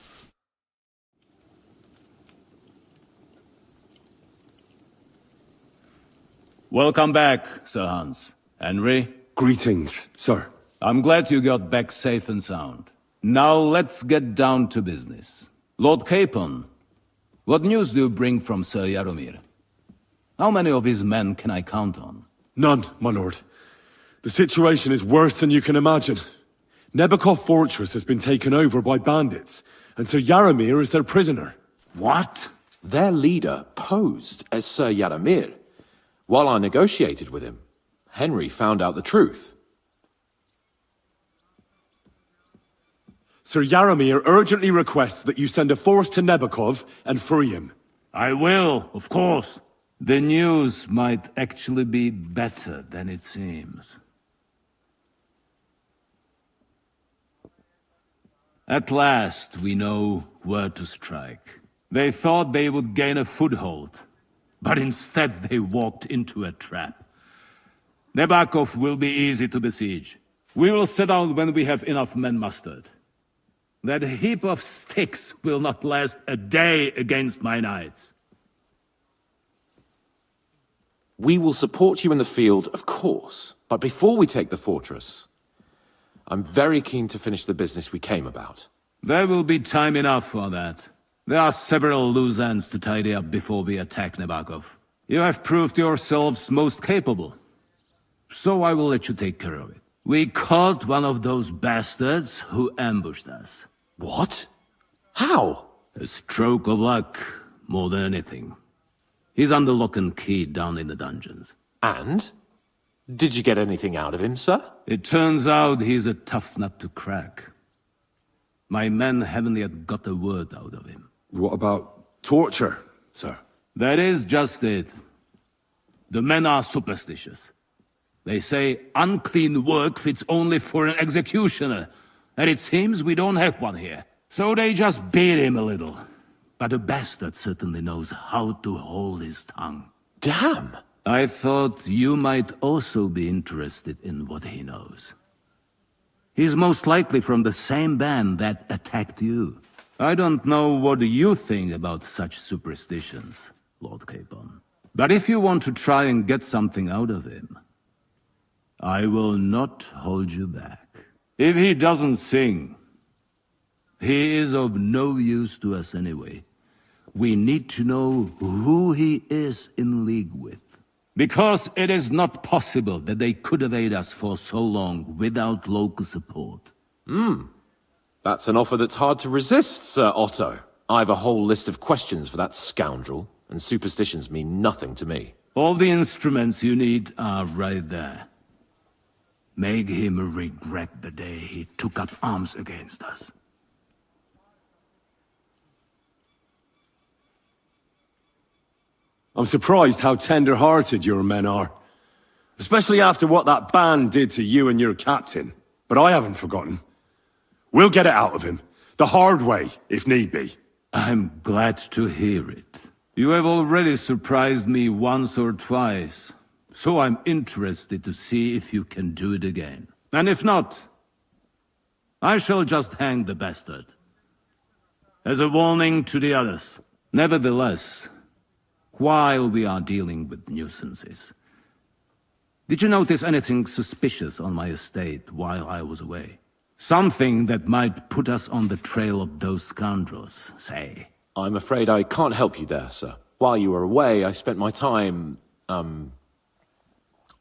Welcome back, Sir Hans. Henry, Greetings, sir. I'm glad you got back safe and sound. Now let's get down to business. Lord Capon, what news do you bring from Sir Yaramir? How many of his men can I count on? None, my lord. The situation is worse than you can imagine. Nebakov Fortress has been taken over by bandits, and Sir Yaramir is their prisoner. What? Their leader posed as Sir Yaramir. While I negotiated with him, Henry found out the truth. Sir Yaramir urgently requests that you send a force to Nebakov and free him. I will, of course. The news might actually be better than it seems. At last, we know where to strike. They thought they would gain a foothold, but instead they walked into a trap. Nebakov will be easy to besiege. We will set out when we have enough men mustered. That heap of sticks will not last a day against my knights. We will support you in the field, of course. But before we take the fortress, I'm very keen to finish the business we came about. There will be time enough for that. There are several loose ends to tidy up before we attack Nebakov. You have proved yourselves most capable. So I will let you take care of it. We caught one of those bastards who ambushed us. What? How? A stroke of luck, more than anything. He's under lock and key down in the dungeons. And? Did you get anything out of him, sir? It turns out he's a tough nut to crack. My men haven't yet got a word out of him. What about torture, sir? That is just it. The men are superstitious. They say unclean work fits only for an executioner, and it seems we don't have one here. So they just beat him a little. But the bastard certainly knows how to hold his tongue. Damn! I thought you might also be interested in what he knows. He's most likely from the same band that attacked you. I don't know what you think about such superstitions, Lord Capon. But if you want to try and get something out of him, I will not hold you back. If he doesn't sing, he is of no use to us anyway. We need to know who he is in league with. Because it is not possible that they could evade us for so long without local support. That's an offer that's hard to resist, Sir Otto. I've a whole list of questions for that scoundrel, and superstitions mean nothing to me. All the instruments you need are right there. Make him regret the day he took up arms against us. I'm surprised how tender-hearted your men are. Especially after what that band did to you and your captain. But I haven't forgotten. We'll get it out of him. The hard way, if need be. I'm glad to hear it. You have already surprised me once or twice, so I'm interested to see if you can do it again. And if not, I shall just hang the bastard. As a warning to the others. Nevertheless, while we are dealing with nuisances, did you notice anything suspicious on my estate while I was away? Something that might put us on the trail of those scoundrels, say. I'm afraid I can't help you there, sir. While you were away, I spent my time,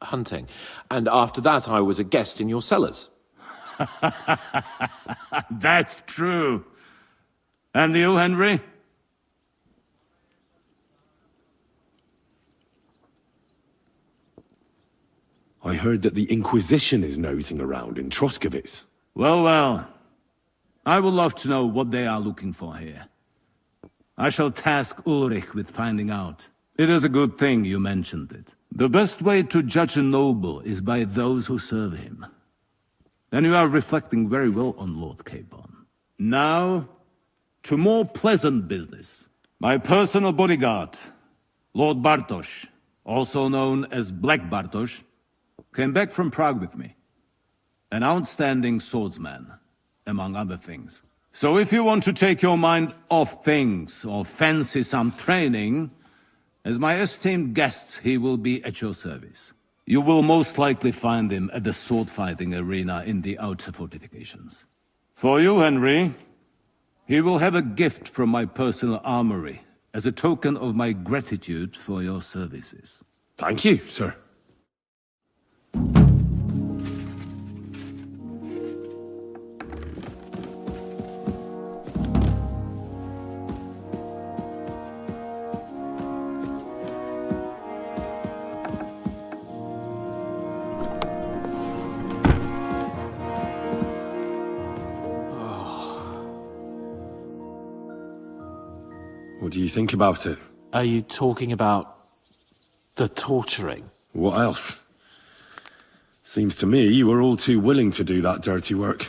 hunting. And after that, I was a guest in your cellars. That's true. And you, Henry? I heard that the Inquisition is nosing around in Troskowitz. Well, well. I would love to know what they are looking for here. I shall task Ulrich with finding out. It is a good thing you mentioned it. The best way to judge a noble is by those who serve him. And you are reflecting very well on Lord Capon. Now, to more pleasant business. My personal bodyguard, Lord Bartosz, also known as Black Bartosz, came back from Prague with me. An outstanding swordsman, among other things. So if you want to take your mind off things or fancy some training, as my esteemed guest, he will be at your service. You will most likely find him at the sword-fighting arena in the outer fortifications. For you, Henry, he will have a gift from my personal armory as a token of my gratitude for your services. Thank you, sir. What do you think about it? Are you talking about the torturing? What else? Seems to me you were all too willing to do that dirty work.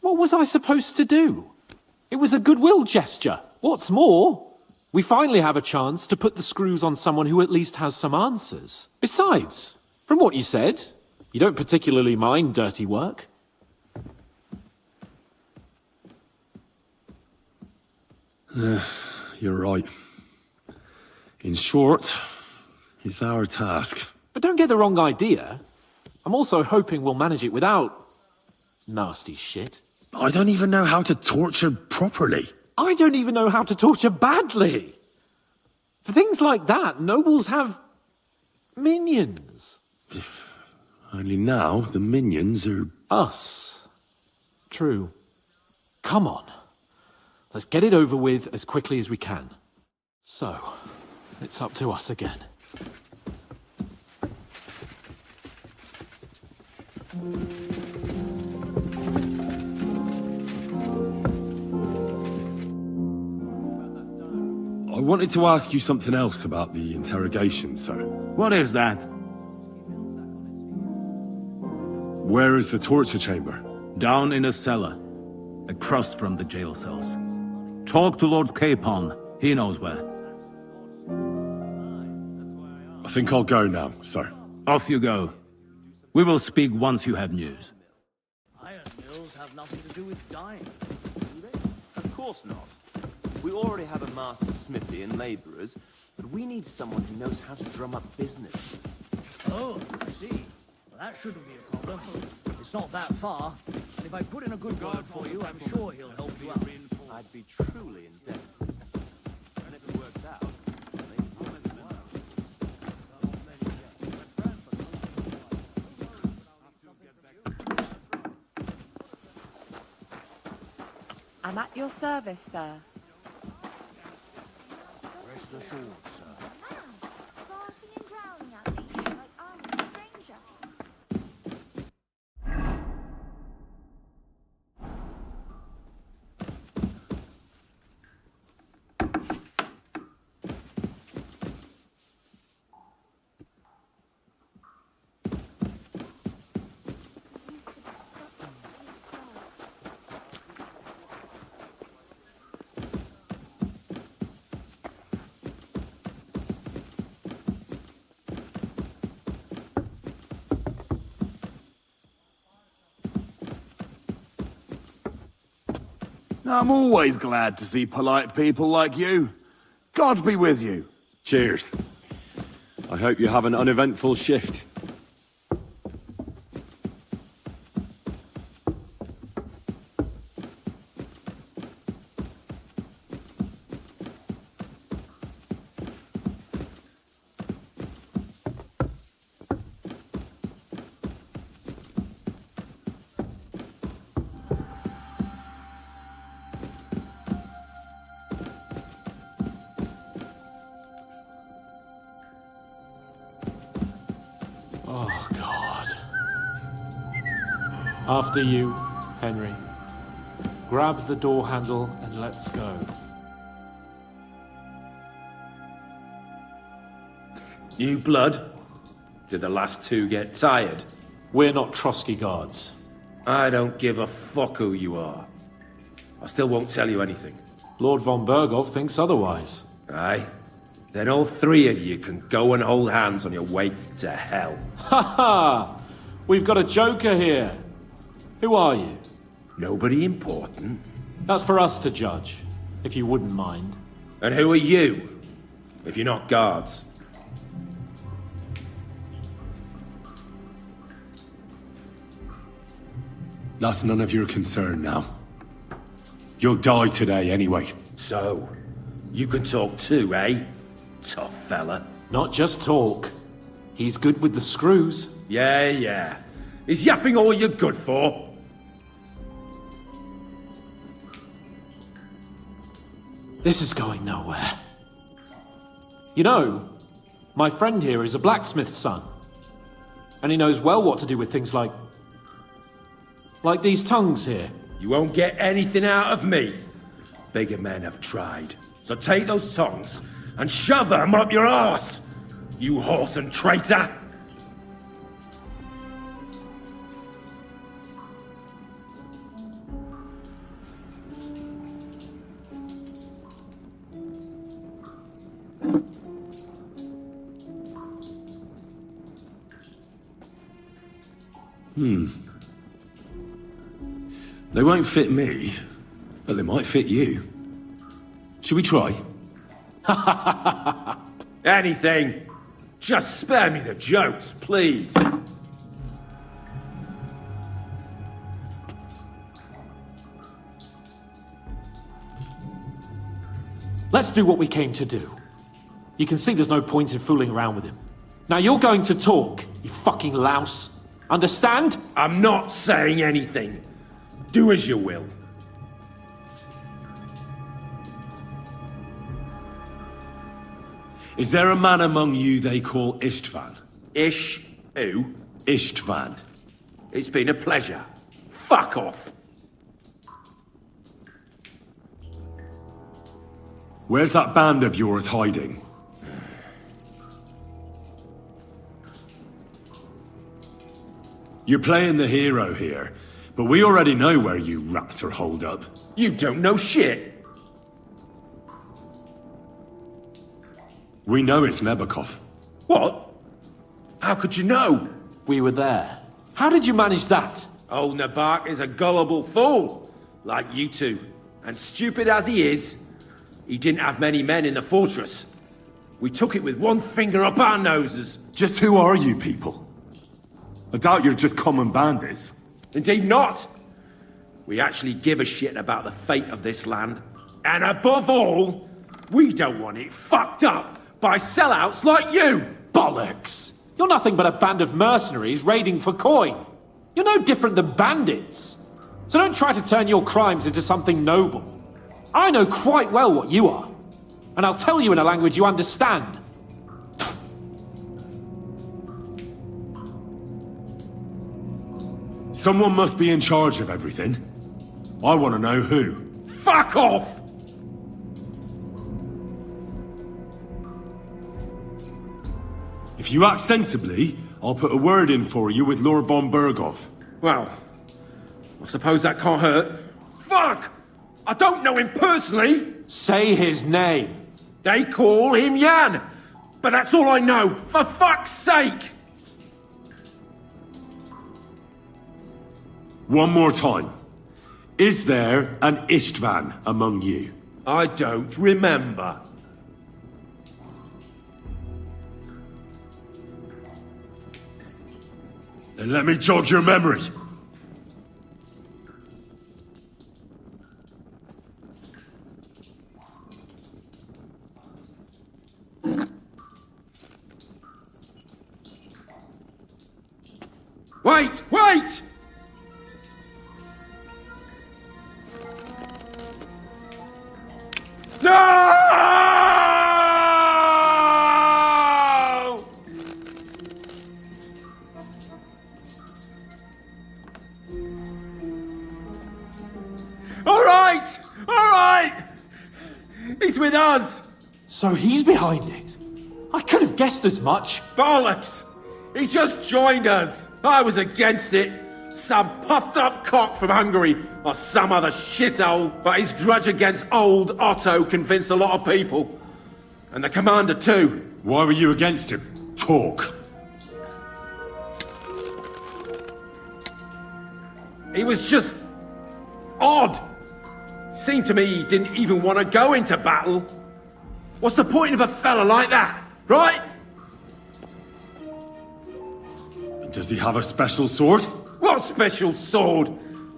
What was I supposed to do? It was a goodwill gesture. What's more, we finally have a chance to put the screws on someone who at least has some answers. Besides, from what you said, you don't particularly mind dirty work. You're right. In short, it's our task. But don't get the wrong idea. I'm also hoping we'll manage it without nasty shit. I don't even know how to torture properly. I don't even know how to torture badly. For things like that, nobles have minions. Only now the minions are... Us. True. Come on. Let's get it over with as quickly as we can. So, it's up to us again. I wanted to ask you something else about the interrogation, sir. What is that? Where is the torture chamber? Down in a cellar, across from the jail cells. Talk to Lord Capon. He knows where. I think I'll go now, sir. Off you go. We will speak once you have news. Iron mills have nothing to do with dying, do they? Of course not. We already have a master smithy and labourers, but we need someone who knows how to drum up business. Oh, I see. Well, that shouldn't be a problem. It's not that far, and if I put in a good word for you, I'm sure he'll help you out. I'd be truly indebted. And if it works out, I'm at your service, sir. Rest assured, sir. Barking and growling at me like I'm a stranger. I'm always glad to see polite people like you. God be with you. Cheers. I hope you have an uneventful shift. Oh, God. After you, Henry. Grab the door handle and let's go. New blood? Did the last two get tired? We're not Trotsky guards. I don't give a fuck who you are. I still won't tell you anything. Lord von Berghoff thinks otherwise. Aye? Then all three of you can go and hold hands on your way to hell. Ha ha! We've got a joker here. Who are you? Nobody important. That's for us to judge, if you wouldn't mind. And who are you, if you're not guards? That's none of your concern now. You'll die today anyway. So, you can talk too, eh? Tough fella. Not just talk. He's good with the screws. Yeah. Is yapping all you're good for? This is going nowhere. You know, my friend here is a blacksmith's son. And he knows well what to do with things like these tongues here. You won't get anything out of me. Bigger men have tried. So take those tongs and shove them up your arse, you horse and traitor! They won't fit me, but they might fit you. Should we try? Anything! Just spare me the jokes, please! Let's do what we came to do. You can see there's no point in fooling around with him. Now you're going to talk, you fucking louse. Understand? I'm not saying anything. Do as you will. Is there a man among you they call Istvan? Ish? Who? Istvan. It's been a pleasure. Fuck off! Where's that band of yours hiding? You're playing the hero here, but we already know where you rats are holed up. You don't know shit! We know it's Nebakov. What? How could you know? We were there. How did you manage that? Old Nabak is a gullible fool, like you two. And stupid as he is, he didn't have many men in the fortress. We took it with one finger up our noses. Just who are you people? I doubt you're just common bandits. Indeed not. We actually give a shit about the fate of this land. And above all, we don't want it fucked up by sellouts like you! Bollocks! You're nothing but a band of mercenaries raiding for coin. You're no different than bandits. So don't try to turn your crimes into something noble. I know quite well what you are. And I'll tell you in a language you understand. Someone must be in charge of everything. I want to know who. Fuck off! If you act sensibly, I'll put a word in for you with Lord von Bergov. Well, I suppose that can't hurt. Fuck! I don't know him personally! Say his name. They call him Jan! But that's all I know, for fuck's sake! One more time. Is there an Istvan among you? I don't remember. Then let me jog your memory. Wait! Wait! No! All right! All right! He's with us! So he's behind it. I could have guessed as much. Bollocks! He just joined us. I was against it. Some puffed up cock from Hungary or some other shithole, but his grudge against old Otto convinced a lot of people. And the commander too. Why were you against him? Talk. He was just odd. Seemed to me he didn't even want to go into battle. What's the point of a fella like that, right? Does he have a special sword? What special sword?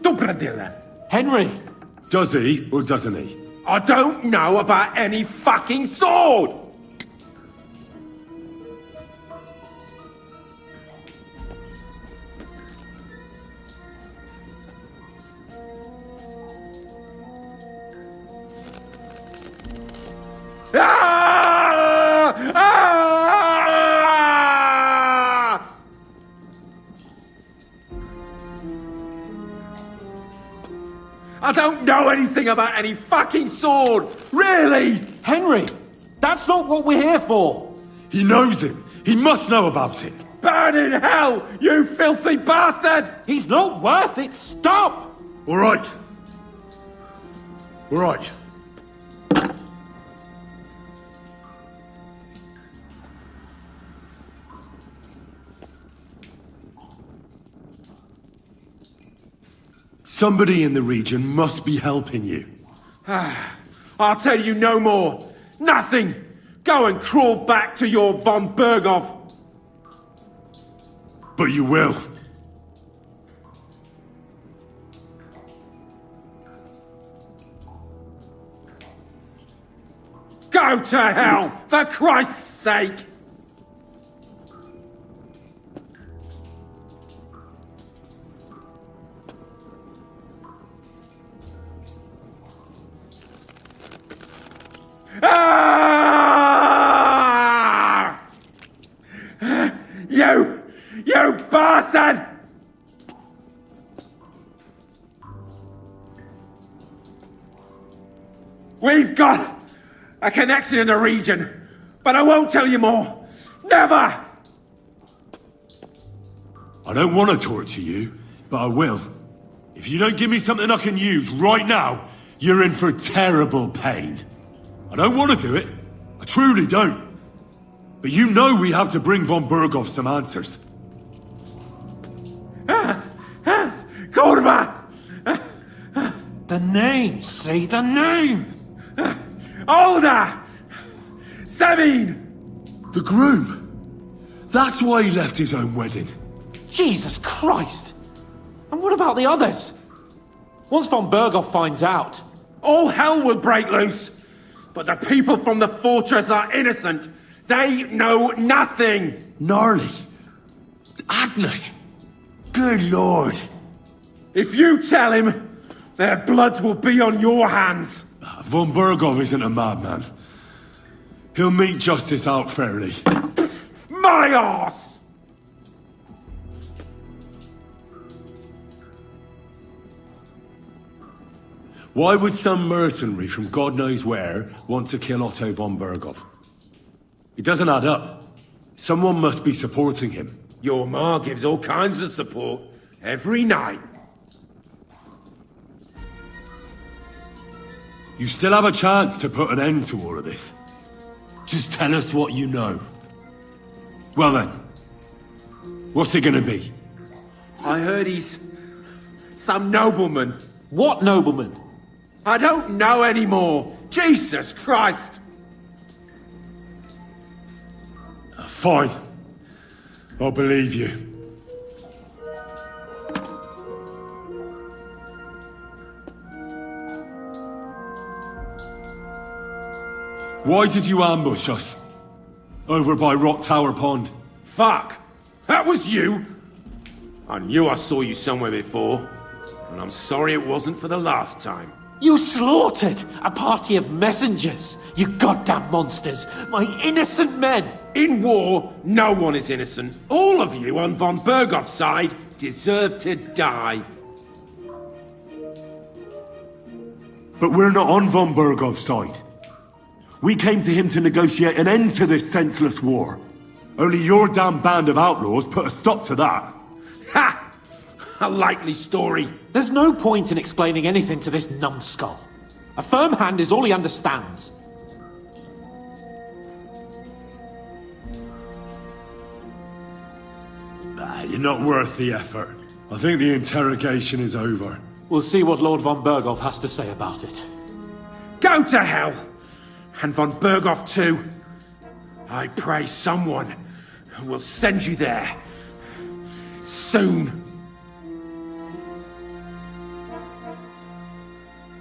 Dobradilla. Henry! Does he or doesn't he? I don't know about any fucking sword! Ah! Ah! I don't know anything about any fucking sword! Really! Henry! That's not what we're here for! He knows him! He must know about it! Burn in hell, you filthy bastard! He's not worth it! Stop! All right. All right. Somebody in the region must be helping you. I'll tell you no more. Nothing. Go and crawl back to your von Berghoff. But you will. Go to hell, for Christ's sake! Ah! You bastard! We've got a connection in the region, but I won't tell you more. Never! I don't want to torture you, but I will. If you don't give me something I can use right now, you're in for terrible pain. I don't want to do it. I truly don't. But you know we have to bring von Berghoff some answers. Kurva! The name! Say the name! Older! Sabine! The groom. That's why he left his own wedding. Jesus Christ! And what about the others? Once von Berghoff finds out... All hell will break loose! But the people from the fortress are innocent! They know nothing! Gnarly. Agnes. Good lord. If you tell him, their blood will be on your hands! Von Berghoff isn't a madman. He'll meet justice out fairly. My arse! Why would some mercenary from God knows where want to kill Otto von Berghoff? It doesn't add up. Someone must be supporting him. Your ma gives all kinds of support every night. You still have a chance to put an end to all of this. Just tell us what you know. Well then, what's it gonna be? I heard he's some nobleman. What nobleman? I don't know anymore. Jesus Christ! Fine. I'll believe you. Why did you ambush us? Over by Rock Tower Pond. Fuck! That was you! I knew I saw you somewhere before, and I'm sorry it wasn't for the last time. You slaughtered a party of messengers, you goddamn monsters! My innocent men! In war, no one is innocent. All of you on von Berghoff's side deserve to die. But we're not on von Berghoff's side. We came to him to negotiate an end to this senseless war. Only your damn band of outlaws put a stop to that. Ha! A likely story. There's no point in explaining anything to this numbskull. A firm hand is all he understands. You're not worth the effort. I think the interrogation is over. We'll see what Lord von Berghoff has to say about it. Go to hell! And von Berghoff too. I pray someone will send you there. Soon.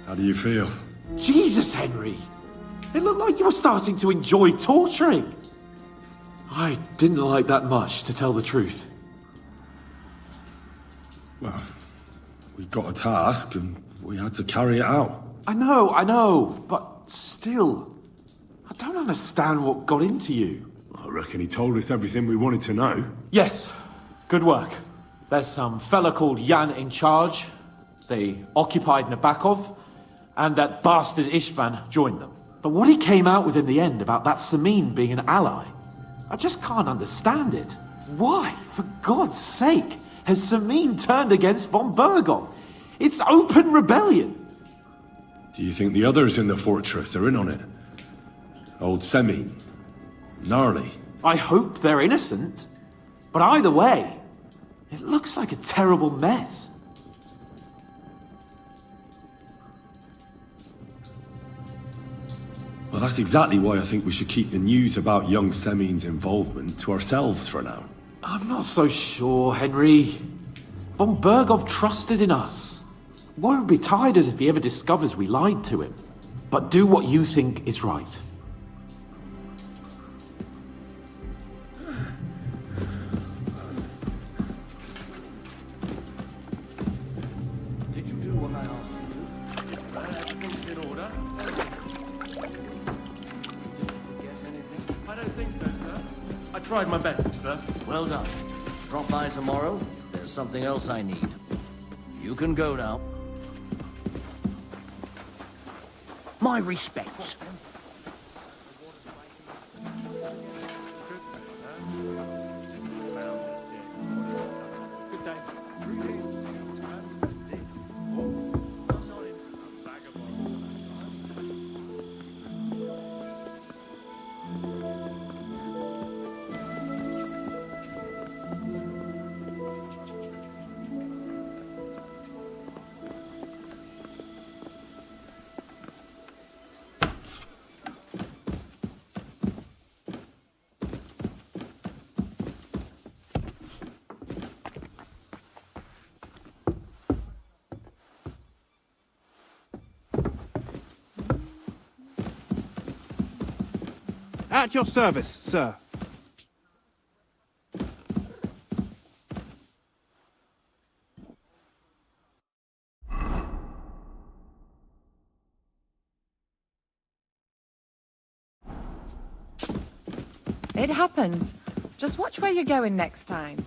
How do you feel? Jesus, Henry! It looked like you were starting to enjoy torturing. I didn't like that much, to tell the truth. Well, we got a task and we had to carry it out. I know, but still, I don't understand what got into you. I reckon he told us everything we wanted to know. Yes, good work. There's some fella called Jan in charge. They occupied Nabokov, and that bastard Istvan joined them. But what he came out with in the end about that Samin being an ally, I just can't understand it. Why, for God's sake, has Samin turned against von Bergov? It's open rebellion. Do you think the others in the fortress are in on it? Old Semin, Gnarly. I hope they're innocent. But either way, it looks like a terrible mess. Well, that's exactly why I think we should keep the news about young Semin's involvement to ourselves for now. I'm not so sure, Henry. Von Bergov trusted in us. Won't be tired as if he ever discovers we lied to him. But do what you think is right. Did you do what I asked you to? Yes, sir. Everything's in order. Did you get anything? I don't think so, sir. I tried my best, sir. Well done. Drop by tomorrow. There's something else I need. You can go now. My respects. Good day. At your service, sir. It happens. Just watch where you're going next time.